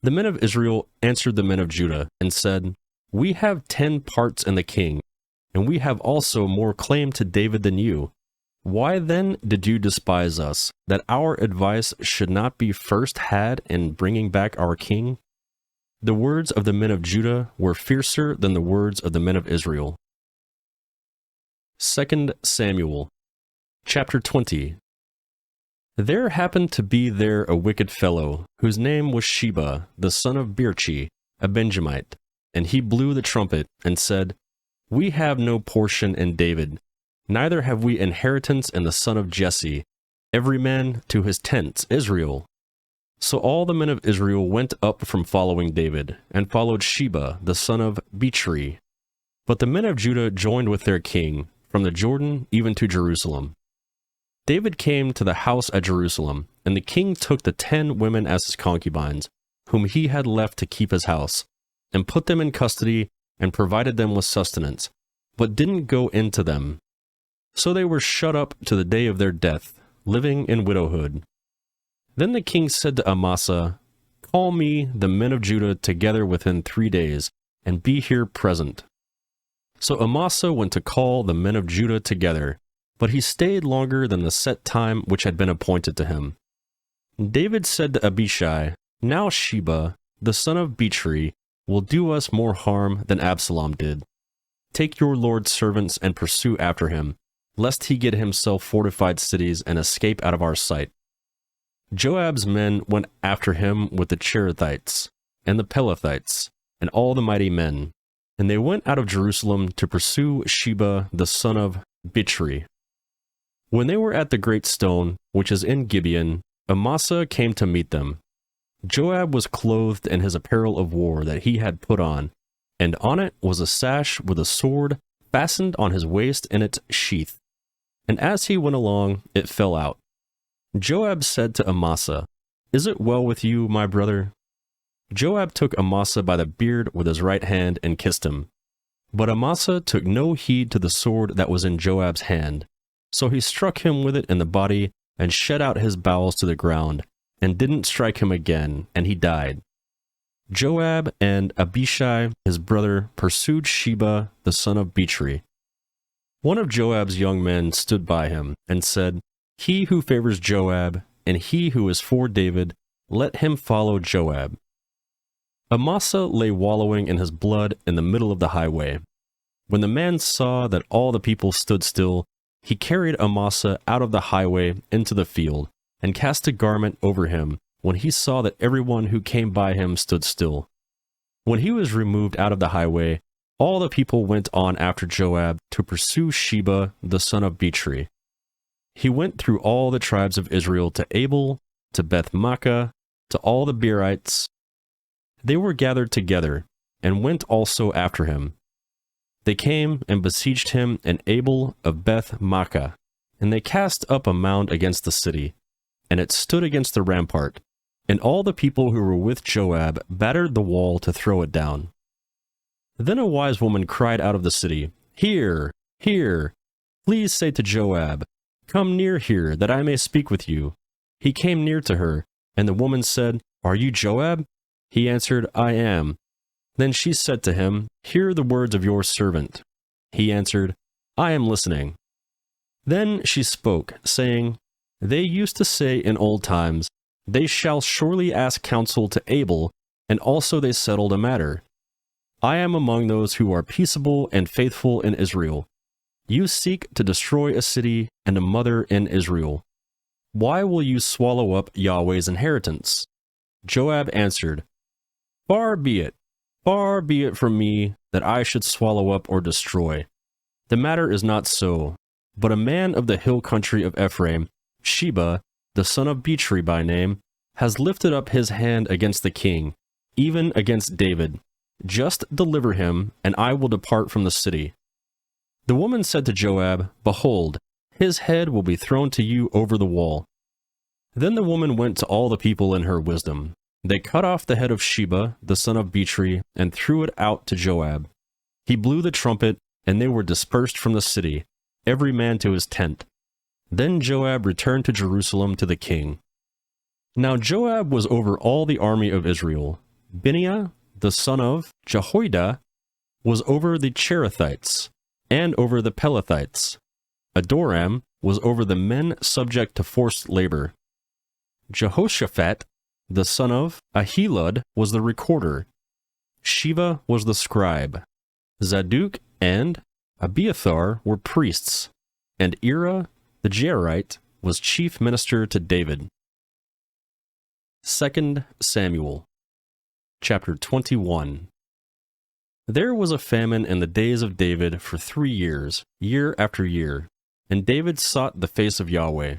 The men of Israel answered the men of Judah, and said, "We have 10 parts in the king, and we have also more claim to David than you. Why then did you despise us, that our advice should not be first had in bringing back our king?" The words of the men of Judah were fiercer than the words of the men of Israel. 2 Samuel, chapter 20. There happened to be there a wicked fellow, whose name was Sheba, the son of Birchi, a Benjamite. And he blew the trumpet, and said, "We have no portion in David, neither have we inheritance in the son of Jesse, every man to his tent, Israel." So all the men of Israel went up from following David, and followed Sheba, the son of Bichri. But the men of Judah joined with their king, from the Jordan even to Jerusalem. David came to the house at Jerusalem, and the king took the 10 women as his concubines, whom he had left to keep his house, and put them in custody, and provided them with sustenance, but didn't go into them. So they were shut up to the day of their death, living in widowhood. Then the king said to Amasa, "Call me the men of Judah together within 3 days, and be here present." So Amasa went to call the men of Judah together, but he stayed longer than the set time which had been appointed to him. David said to Abishai, "Now Sheba, the son of Bichri, will do us more harm than Absalom did. Take your lord's servants and pursue after him, lest he get himself fortified cities and escape out of our sight." Joab's men went after him with the Cherethites, and the Pelethites, and all the mighty men, and they went out of Jerusalem to pursue Sheba the son of Bichri. When they were at the great stone, which is in Gibeon, Amasa came to meet them. Joab was clothed in his apparel of war that he had put on, and on it was a sash with a sword fastened on his waist in its sheath. And as he went along, it fell out. Joab said to Amasa, "Is it well with you, my brother?" Joab took Amasa by the beard with his right hand and kissed him. But Amasa took no heed to the sword that was in Joab's hand. So he struck him with it in the body and shed out his bowels to the ground, and didn't strike him again, and he died. Joab and Abishai, his brother, pursued Sheba the son of Bichri. One of Joab's young men stood by him and said, "He who favors Joab, and he who is for David, let him follow Joab." Amasa lay wallowing in his blood in the middle of the highway. When the man saw that all the people stood still, he carried Amasa out of the highway into the field, and cast a garment over him when he saw that everyone who came by him stood still. When he was removed out of the highway, all the people went on after Joab to pursue Sheba the son of Bichri. He went through all the tribes of Israel to Abel, to Beth-Makkah, to all the Beerites. They were gathered together, and went also after him. They came and besieged him in Abel of Beth-Makkah, and they cast up a mound against the city, and it stood against the rampart, and all the people who were with Joab battered the wall to throw it down. Then a wise woman cried out of the city, "Here, here, please say to Joab, 'Come near here, that I may speak with you.' He came near to her, and the woman said, 'Are you Joab?' He answered, 'I am.' Then she said to him, 'Hear the words of your servant.' He answered, 'I am listening.' Then she spoke, saying, 'They used to say in old times, They shall surely ask counsel to Abel, and also they settled a matter. I am among those who are peaceable and faithful in Israel. You seek to destroy a city and a mother in Israel. Why will you swallow up Yahweh's inheritance?' Joab answered, 'Far be it from me that I should swallow up or destroy. The matter is not so, but a man of the hill country of Ephraim, Sheba, the son of Bichri by name, has lifted up his hand against the king, even against David. Just deliver him, and I will depart from the city.' The woman said to Joab, 'Behold, his head will be thrown to you over the wall.' Then the woman went to all the people in her wisdom. They cut off the head of Sheba, the son of Bichri, and threw it out to Joab. He blew the trumpet, and they were dispersed from the city, every man to his tent. Then Joab returned to Jerusalem to the king. Now Joab was over all the army of Israel. Benaiah, the son of Jehoiada, was over the Cherethites, and over the Pelethites. Adoram was over the men subject to forced labor. Jehoshaphat, the son of Ahilud, was the recorder. Sheva was the scribe. Zadok and Abiathar were priests, and Ira, the Jairite, was chief minister to David. 2 Samuel, chapter 21. There was a famine in the days of David for 3 years, year after year, and David sought the face of Yahweh.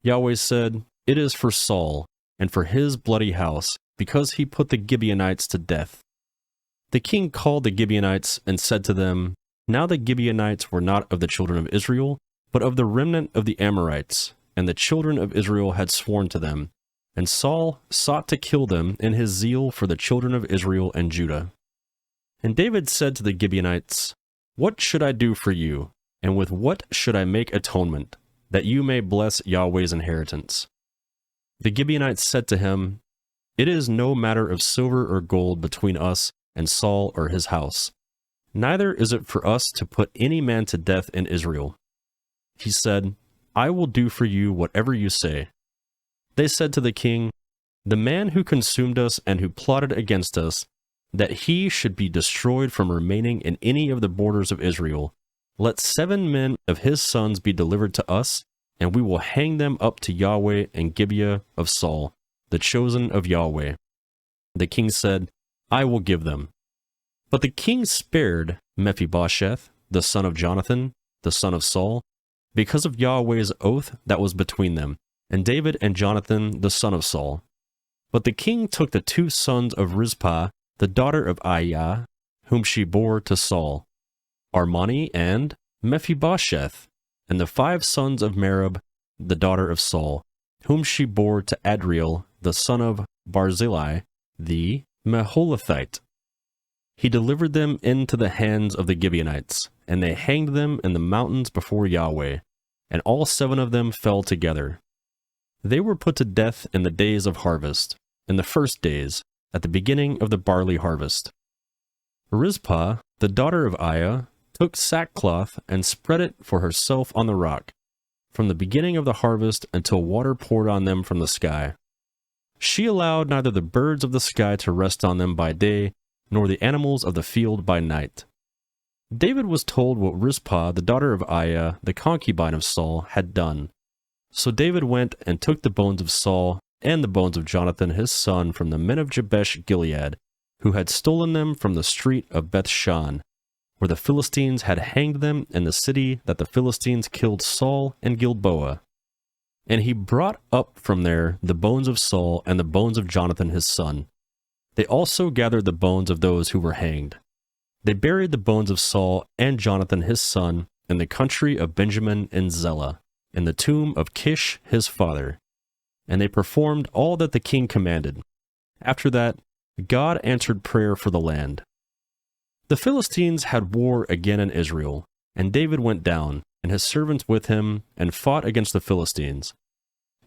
Yahweh said, "It is for Saul, and for his bloody house, because he put the Gibeonites to death." The king called the Gibeonites and said to them, Now the Gibeonites were not of the children of Israel, but of the remnant of the Amorites, and the children of Israel had sworn to them. And Saul sought to kill them in his zeal for the children of Israel and Judah. And David said to the Gibeonites, "What should I do for you, and with what should I make atonement, that you may bless Yahweh's inheritance?" The Gibeonites said to him, "It is no matter of silver or gold between us and Saul or his house. Neither is it for us to put any man to death in Israel." He said, "I will do for you whatever you say." They said to the king, "The man who consumed us and who plotted against us, that he should be destroyed from remaining in any of the borders of Israel, let 7 men of his sons be delivered to us, and we will hang them up to Yahweh in Gibeah of Saul, the chosen of Yahweh. The king said, I will give them. But the king spared Mephibosheth, the son of Jonathan, the son of Saul, because of Yahweh's oath that was between them, and David and Jonathan, the son of Saul. But the king took the 2 sons of Rizpah, the daughter of Aiah, whom she bore to Saul, Armani and Mephibosheth, and the 5 sons of Merab, the daughter of Saul, whom she bore to Adriel, the son of Barzillai, the Meholathite. He delivered them into the hands of the Gibeonites, and they hanged them in the mountains before Yahweh, and all 7 of them fell together. They were put to death in the days of harvest, in the first days, at the beginning of the barley harvest. Rizpah, the daughter of Aiah, took sackcloth and spread it for herself on the rock, from the beginning of the harvest until water poured on them from the sky. She allowed neither the birds of the sky to rest on them by day, nor the animals of the field by night. David was told what Rizpah, the daughter of Aiah, the concubine of Saul, had done. So David went and took the bones of Saul and the bones of Jonathan his son from the men of Jabesh Gilead, who had stolen them from the street of Bethshan, where the Philistines had hanged them in the city that the Philistines killed Saul and Gilboa. And he brought up from there the bones of Saul and the bones of Jonathan his son. They also gathered the bones of those who were hanged. They buried the bones of Saul and Jonathan his son in the country of Benjamin in Zelah, in the tomb of Kish his father. And they performed all that the king commanded. After that, God answered prayer for the land. The Philistines had war again in Israel, and David went down, and his servants with him, and fought against the Philistines.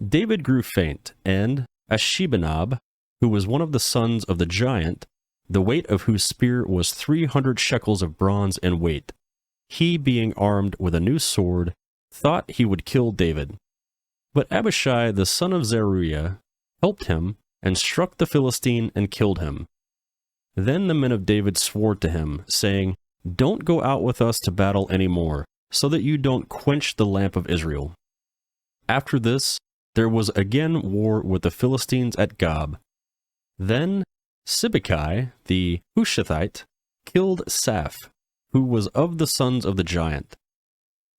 David grew faint, and Ashbenab, who was one of the sons of the giant, the weight of whose spear was 300 shekels of bronze in weight, he being armed with a new sword, thought he would kill David. But Abishai the son of Zeruiah helped him, and struck the Philistine and killed him. Then the men of David swore to him, saying, Don't go out with us to battle any more, so that you don't quench the lamp of Israel. After this, there was again war with the Philistines at Gob. Then Sibbecai the Hushathite killed Saph, who was of the sons of the giant.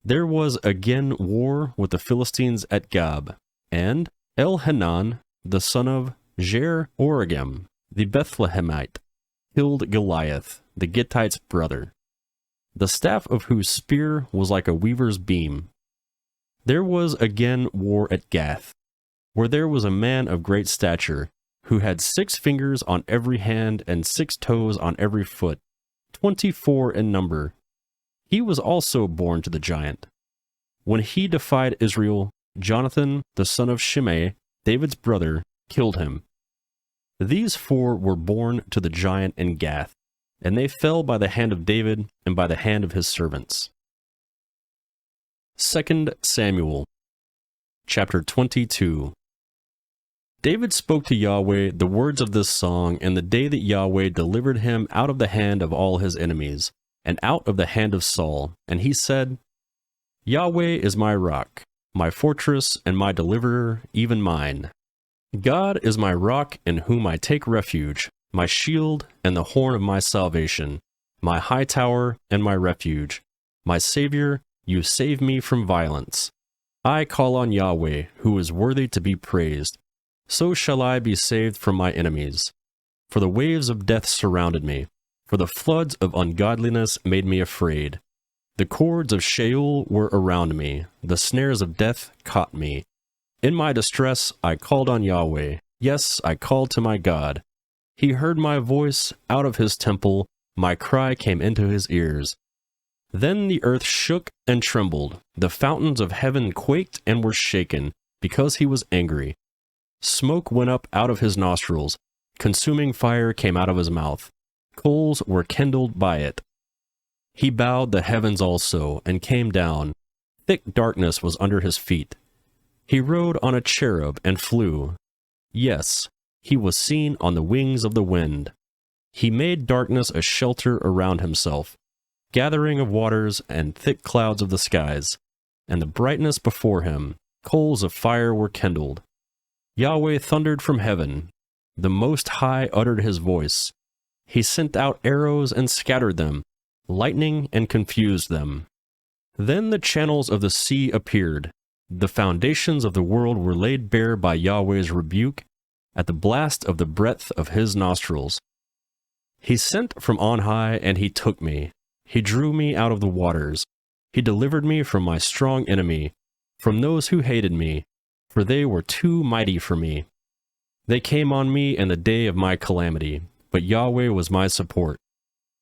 There was again war with the Philistines at Gob, and Elhanan, the son of Jer-Oregim, the Bethlehemite, killed Goliath, the Gittite's brother, the staff of whose spear was like a weaver's beam. There was again war at Gath, where there was a man of great stature, who had 6 fingers on every hand and 6 toes on every foot, 24 in number. He was also born to the giant. When he defied Israel, Jonathan, the son of Shimei, David's brother, killed him. These 4 were born to the giant in Gath, and they fell by the hand of David and by the hand of his servants. 2 Samuel, chapter 22. David spoke to Yahweh the words of this song in the day that Yahweh delivered him out of the hand of all his enemies, and out of the hand of Saul. And he said, Yahweh is my rock, my fortress, and my deliverer, even mine. God is my rock in whom I take refuge, my shield and the horn of my salvation, my high tower and my refuge. My Savior, you save me from violence. I call on Yahweh, who is worthy to be praised. So shall I be saved from my enemies. For the waves of death surrounded me, for the floods of ungodliness made me afraid. The cords of Sheol were around me, the snares of death caught me. In my distress I called on Yahweh, yes, I called to my God. He heard my voice out of his temple, my cry came into his ears. Then the earth shook and trembled, the fountains of heaven quaked and were shaken, because he was angry. Smoke went up out of his nostrils, consuming fire came out of his mouth. Coals were kindled by it. He bowed the heavens also, and came down. Thick darkness was under his feet. He rode on a cherub and flew. Yes, he was seen on the wings of the wind. He made darkness a shelter around himself, gathering of waters and thick clouds of the skies. and the brightness before him. Coals of fire were kindled. Yahweh thundered from heaven. The Most High uttered his voice. He sent out arrows and scattered them, lightning and confused them. Then the channels of the sea appeared. The foundations of the world were laid bare by Yahweh's rebuke, at the blast of the breath of his nostrils. He sent from on high, and he took me. He drew me out of the waters. He delivered me from my strong enemy, from those who hated me, for they were too mighty for me. They came on me in the day of my calamity, but Yahweh was my support.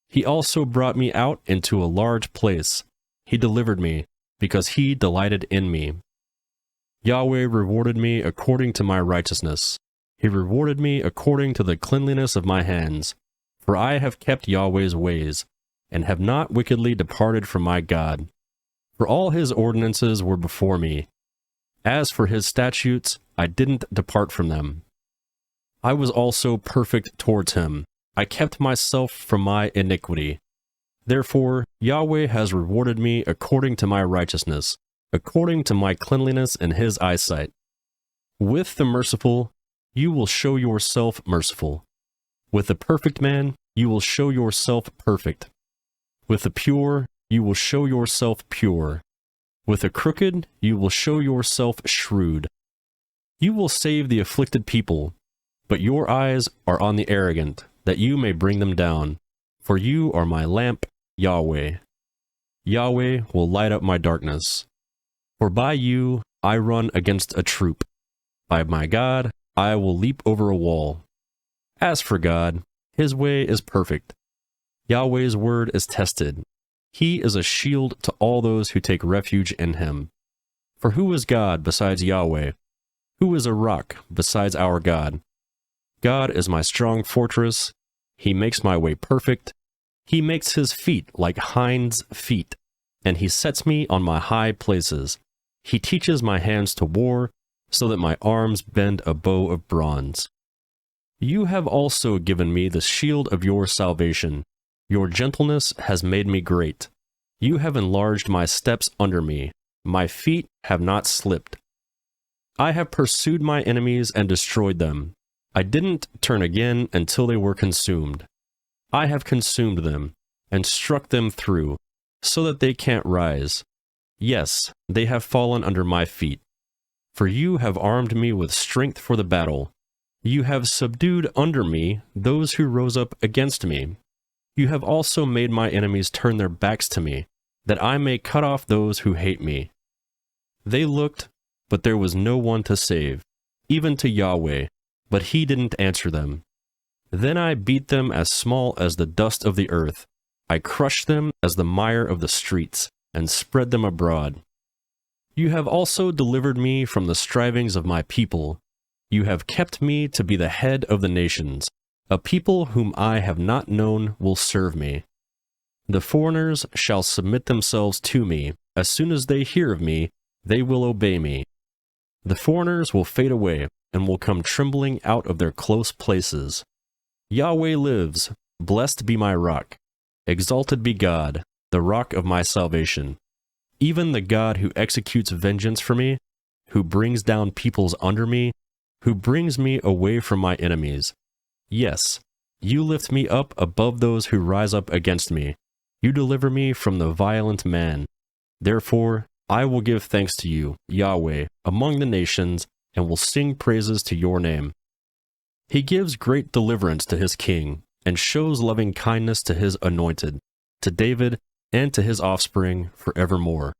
He also brought me out into a large place. He delivered me, because he delighted in me. Yahweh rewarded me according to my righteousness. He rewarded me according to the cleanliness of my hands. For I have kept Yahweh's ways, and have not wickedly departed from my God. For all his ordinances were before me. As for his statutes, I didn't depart from them. I was also perfect towards him. I kept myself from my iniquity. Therefore, Yahweh has rewarded me according to my righteousness, according to my cleanliness in his eyesight. With the merciful, you will show yourself merciful. With the perfect man, you will show yourself perfect. With the pure, you will show yourself pure. With the crooked, you will show yourself shrewd. You will save the afflicted people, but your eyes are on the arrogant, that you may bring them down. For you are my lamp, Yahweh. Yahweh will light up my darkness. For by you I run against a troop. By my God, I will leap over a wall. As for God, his way is perfect. Yahweh's word is tested. He is a shield to all those who take refuge in him. For who is God besides Yahweh? Who is a rock besides our God? God is my strong fortress. He makes my way perfect. He makes his feet like hinds' feet, and he sets me on my high places. He teaches my hands to war, so that my arms bend a bow of bronze. You have also given me the shield of your salvation. Your gentleness has made me great. You have enlarged my steps under me. My feet have not slipped. I have pursued my enemies and destroyed them. I didn't turn again until they were consumed. I have consumed them and struck them through, so that they can't rise. Yes, they have fallen under my feet. For you have armed me with strength for the battle. You have subdued under me those who rose up against me. You have also made my enemies turn their backs to me, that I may cut off those who hate me. They looked, but there was no one to save, even to Yahweh, but he didn't answer them. Then I beat them as small as the dust of the earth. I crushed them as the mire of the streets, and spread them abroad. You have also delivered me from the strivings of my people. You have kept me to be the head of the nations. A people whom I have not known will serve me. The foreigners shall submit themselves to me. As soon as they hear of me, they will obey me. The foreigners will fade away, and will come trembling out of their close places. Yahweh lives, blessed be my rock. Exalted be God, the rock of my salvation. Even the God who executes vengeance for me, who brings down peoples under me, who brings me away from my enemies. Yes, you lift me up above those who rise up against me. You deliver me from the violent man. Therefore, I will give thanks to you, Yahweh, among the nations, and will sing praises to your name. He gives great deliverance to his king, and shows loving kindness to his anointed, to David and to his offspring forevermore.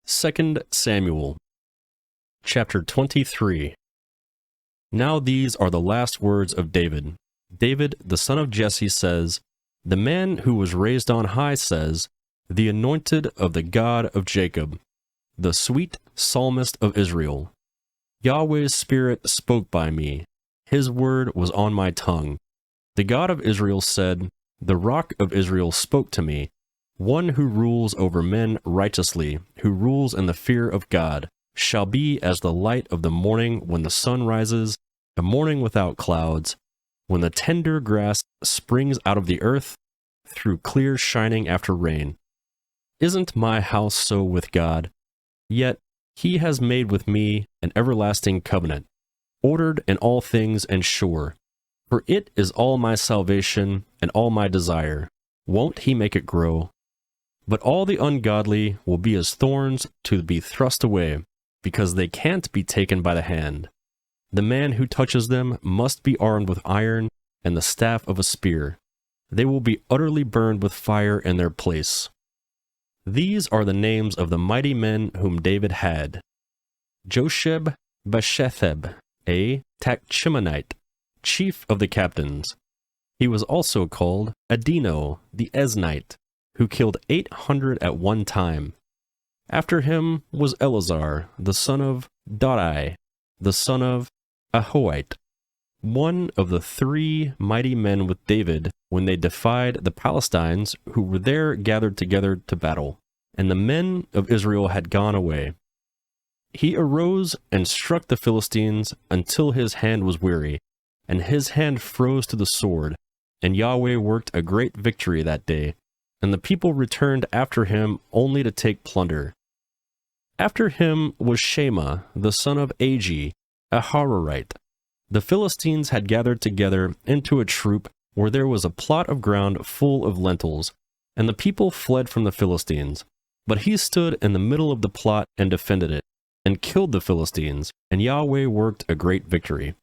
2 Samuel, chapter 23. Now these are the last words of David. David, the son of Jesse, says, "The man who was raised on high says, the anointed of the God of Jacob, the sweet psalmist of Israel. Yahweh's Spirit spoke by me. His word was on my tongue. The God of Israel said, the Rock of Israel spoke to me, one who rules over men righteously, who rules in the fear of God, shall be as the light of the morning when the sun rises, a morning without clouds, when the tender grass springs out of the earth, through clear shining after rain. Isn't my house so with God? Yet he has made with me an everlasting covenant, ordered in all things and sure. For it is all my salvation and all my desire. Won't he make it grow? But all the ungodly will be as thorns to be thrust away, because they can't be taken by the hand. The man who touches them must be armed with iron and the staff of a spear. They will be utterly burned with fire in their place. These are the names of the mighty men whom David had: Josheb Bashetheb, a Tachmonite, chief of the captains. He was also called Adino the Eznite, who killed 800 at one time. After him was Eleazar, the son of Dodai, the son of Ahoite, one of the 3 mighty men with David when they defied the Palestines who were there gathered together to battle, and the men of Israel had gone away. He arose and struck the Philistines until his hand was weary, and his hand froze to the sword, and Yahweh worked a great victory that day, and the people returned after him only to take plunder. After him was Shema, the son of Agi, a Hararite. The Philistines had gathered together into a troop where there was a plot of ground full of lentils, and the people fled from the Philistines. But he stood in the middle of the plot and defended it, and killed the Philistines, and Yahweh worked a great victory.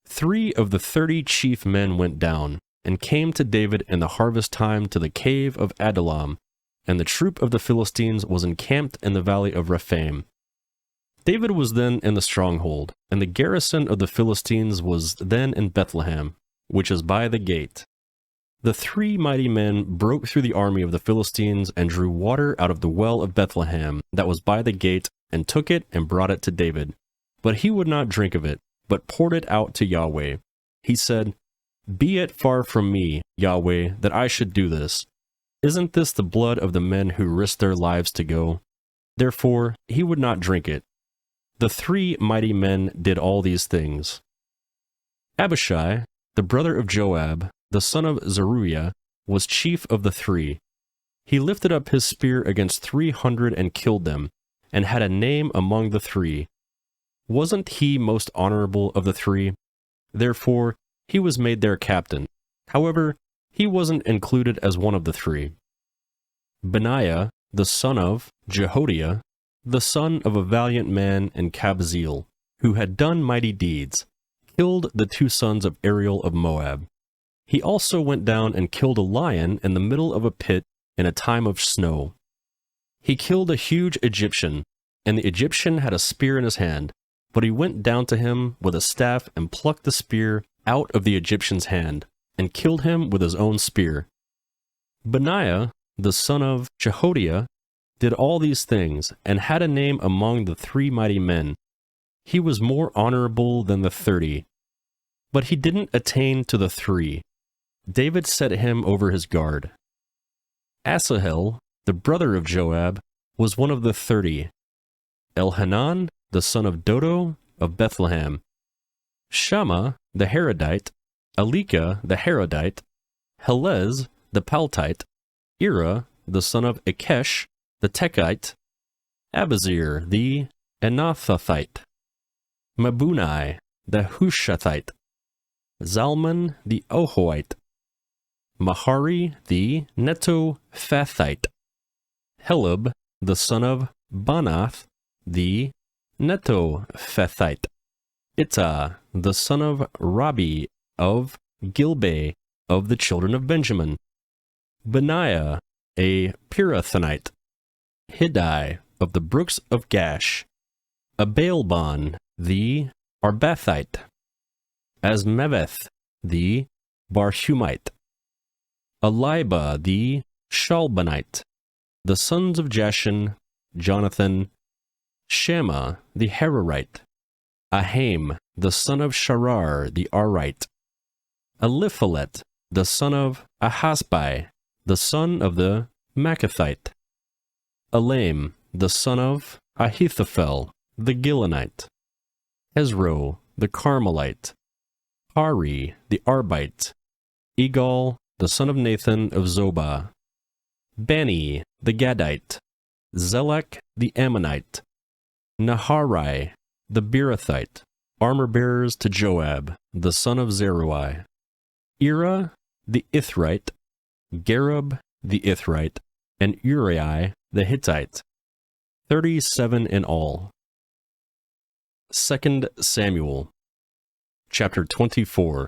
3 of the 30 chief men went down, and came to David in the harvest time to the cave of Adullam, and the troop of the Philistines was encamped in the valley of Rephaim. David was then in the stronghold, and the garrison of the Philistines was then in Bethlehem, which is by the gate. The 3 mighty men broke through the army of the Philistines and drew water out of the well of Bethlehem that was by the gate, and took it and brought it to David. But he would not drink of it, but poured it out to Yahweh. He said, "Be it far from me, Yahweh, that I should do this. Isn't this the blood of the men who risked their lives to go?" Therefore he would not drink it. The 3 mighty men did all these things. Abishai, the brother of Joab, the son of Zeruiah, was chief of the 3. He lifted up his spear against 300 and killed them, and had a name among the 3. Wasn't he most honorable of the 3? Therefore he was made their captain. However, he wasn't included as one of the 3. Benaiah, the son of Jehoiada, the son of a valiant man in Kabzeel, who had done mighty deeds, killed the 2 sons of Ariel of Moab. He also went down and killed a lion in the middle of a pit in a time of snow. He killed a huge Egyptian, and the Egyptian had a spear in his hand, but he went down to him with a staff and plucked the spear out of the Egyptian's hand, and killed him with his own spear. Benaiah, the son of Jehoiada, did all these things, and had a name among the 3 mighty men. He was more honorable than the 30. But he didn't attain to the 3. David set him over his guard. Asahel, the brother of Joab, was one of the 30. Elhanan, the son of Dodo, of Bethlehem. Shammah, the Harodite, Elika, the Harodite, Helez, the Paltite, Ira, the son of Ikesh, the Techite, Abazir, the Anathothite, Mabunai, the Hushathite, Zalman, the Ohoite, Mahari, the Netophathite, Helub, the son of Banath, the Netophathite, Ittah, the son of Rabi of Gilbe of the children of Benjamin, Benaiah, a Pirathonite, Hiddai of the brooks of Gash, Abaalban, the Arbathite, Asmaveth, the Barhumite, Eliba, the Shalbanite, the sons of Jashan, Jonathan, Shammah, the Hararite, Aham, the son of Sharar, the Arite, Eliphalet, the son of Ahasbai, the son of the Machathite, Elam, the son of Ahithophel, the Gilonite, Hezro, the Carmelite, Hari, the Arbite, Egal, the son of Nathan of Zobah, Bani, the Gadite, Zelek the Ammonite, Naharai the Beerothite, armor-bearers to Joab, the son of Zeruiah, Ira the Ithrite, Gareb the Ithrite, and Uriah the Hittite, 37 in all. 2 Samuel, chapter 24.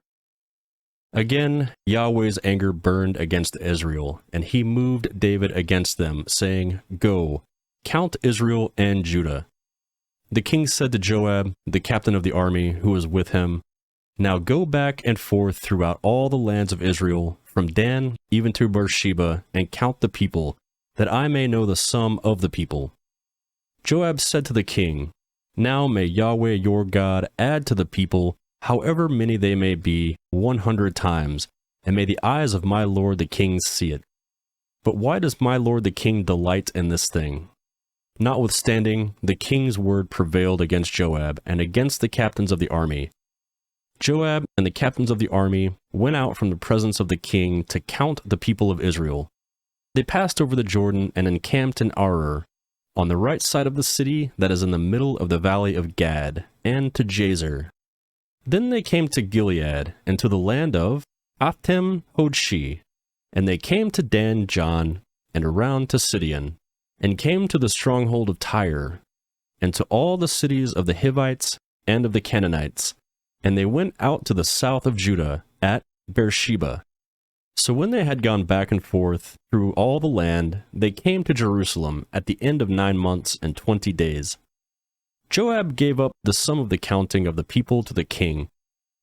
Again, Yahweh's anger burned against Israel, and he moved David against them, saying, Go, count Israel and Judah. The king said to Joab, the captain of the army, who was with him, Now go back and forth throughout all the lands of Israel, from Dan even to Beersheba, and count the people, that I may know the sum of the people. Joab said to the king, Now may Yahweh your God add to the people, however many they may be, 100 times, and may the eyes of my lord the king see it. But why does my lord the king delight in this thing? Notwithstanding, the king's word prevailed against Joab and against the captains of the army. Joab and the captains of the army went out from the presence of the king to count the people of Israel. They passed over the Jordan and encamped in Aroer, on the right side of the city that is in the middle of the valley of Gad, and to Jazer. Then they came to Gilead, and to the land of Athim Hodshi, and they came to Dan John, and around to Sidon, and came to the stronghold of Tyre, and to all the cities of the Hivites and of the Canaanites, and they went out to the south of Judah, at Beersheba. So when they had gone back and forth through all the land, they came to Jerusalem at the end of 9 months and 20 days. Joab gave up the sum of the counting of the people to the king,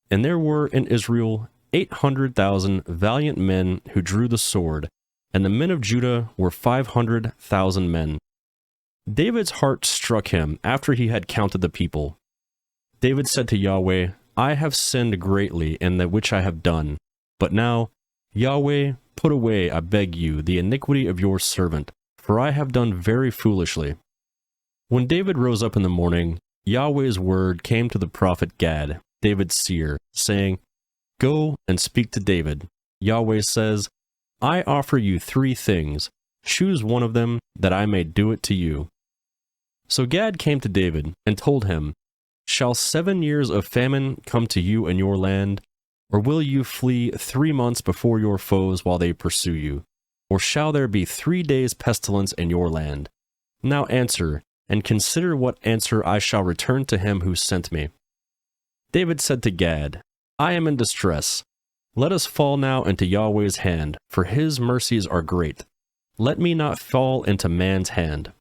and there were in Israel 800,000 valiant men who drew the sword, and the men of Judah were 500,000 men. David's heart struck him after he had counted the people. David said to Yahweh, I have sinned greatly in that which I have done, but now, Yahweh, put away, I beg you, the iniquity of your servant, for I have done very foolishly. When David rose up in the morning, Yahweh's word came to the prophet Gad, David's seer, saying, Go and speak to David. Yahweh says, I offer you 3 things. Choose one of them, that I may do it to you. So Gad came to David and told him, Shall 7 years of famine come to you in your land? Or will you flee 3 months before your foes while they pursue you? Or shall there be 3 days' pestilence in your land? Now answer, and consider what answer I shall return to him who sent me. David said to Gad, I am in distress. Let us fall now into Yahweh's hand, for his mercies are great. Let me not fall into man's hand.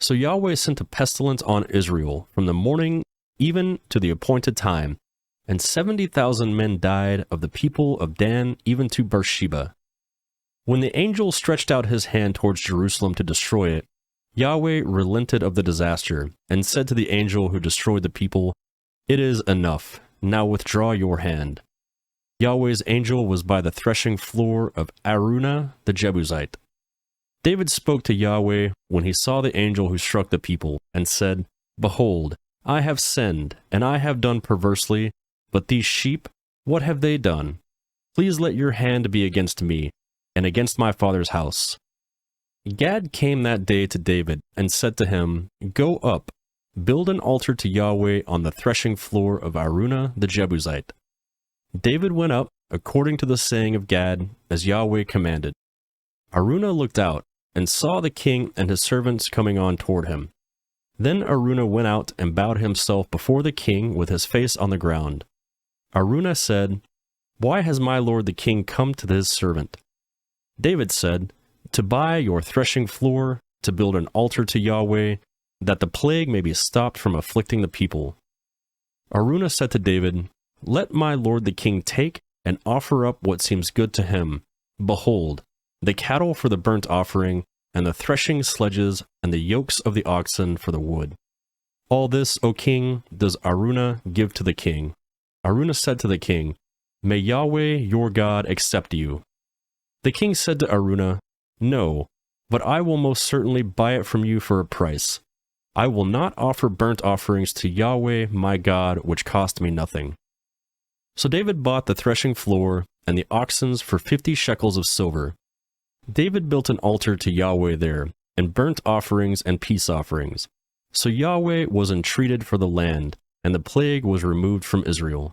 So Yahweh sent a pestilence on Israel from the morning even to the appointed time, and 70,000 men died of the people of Dan even to Beersheba. When the angel stretched out his hand towards Jerusalem to destroy it, Yahweh relented of the disaster, and said to the angel who destroyed the people, It is enough, now withdraw your hand. Yahweh's angel was by the threshing floor of Araunah the Jebusite. David spoke to Yahweh when he saw the angel who struck the people, and said, Behold, I have sinned, and I have done perversely, but these sheep, what have they done? Please let your hand be against me, and against my father's house. Gad came that day to David, and said to him, Go up, build an altar to Yahweh on the threshing floor of Araunah the Jebusite. David went up, according to the saying of Gad, as Yahweh commanded. Araunah looked out, and saw the king and his servants coming on toward him. Then Araunah went out and bowed himself before the king with his face on the ground. Araunah said, Why has my lord the king come to his servant? David said, To buy your threshing floor, to build an altar to Yahweh, that the plague may be stopped from afflicting the people. Araunah said to David, Let my lord the king take and offer up what seems good to him. Behold, the cattle for the burnt offering, and the threshing sledges, and the yokes of the oxen for the wood. All this, O king, does Araunah give to the king. Araunah said to the king, May Yahweh your God accept you. The king said to Araunah, No, but I will most certainly buy it from you for a price. I will not offer burnt offerings to Yahweh my God, which cost me nothing. So David bought the threshing floor and the oxen for 50 shekels of silver. David built an altar to Yahweh there, and burnt offerings and peace offerings. So Yahweh was entreated for the land, and the plague was removed from Israel.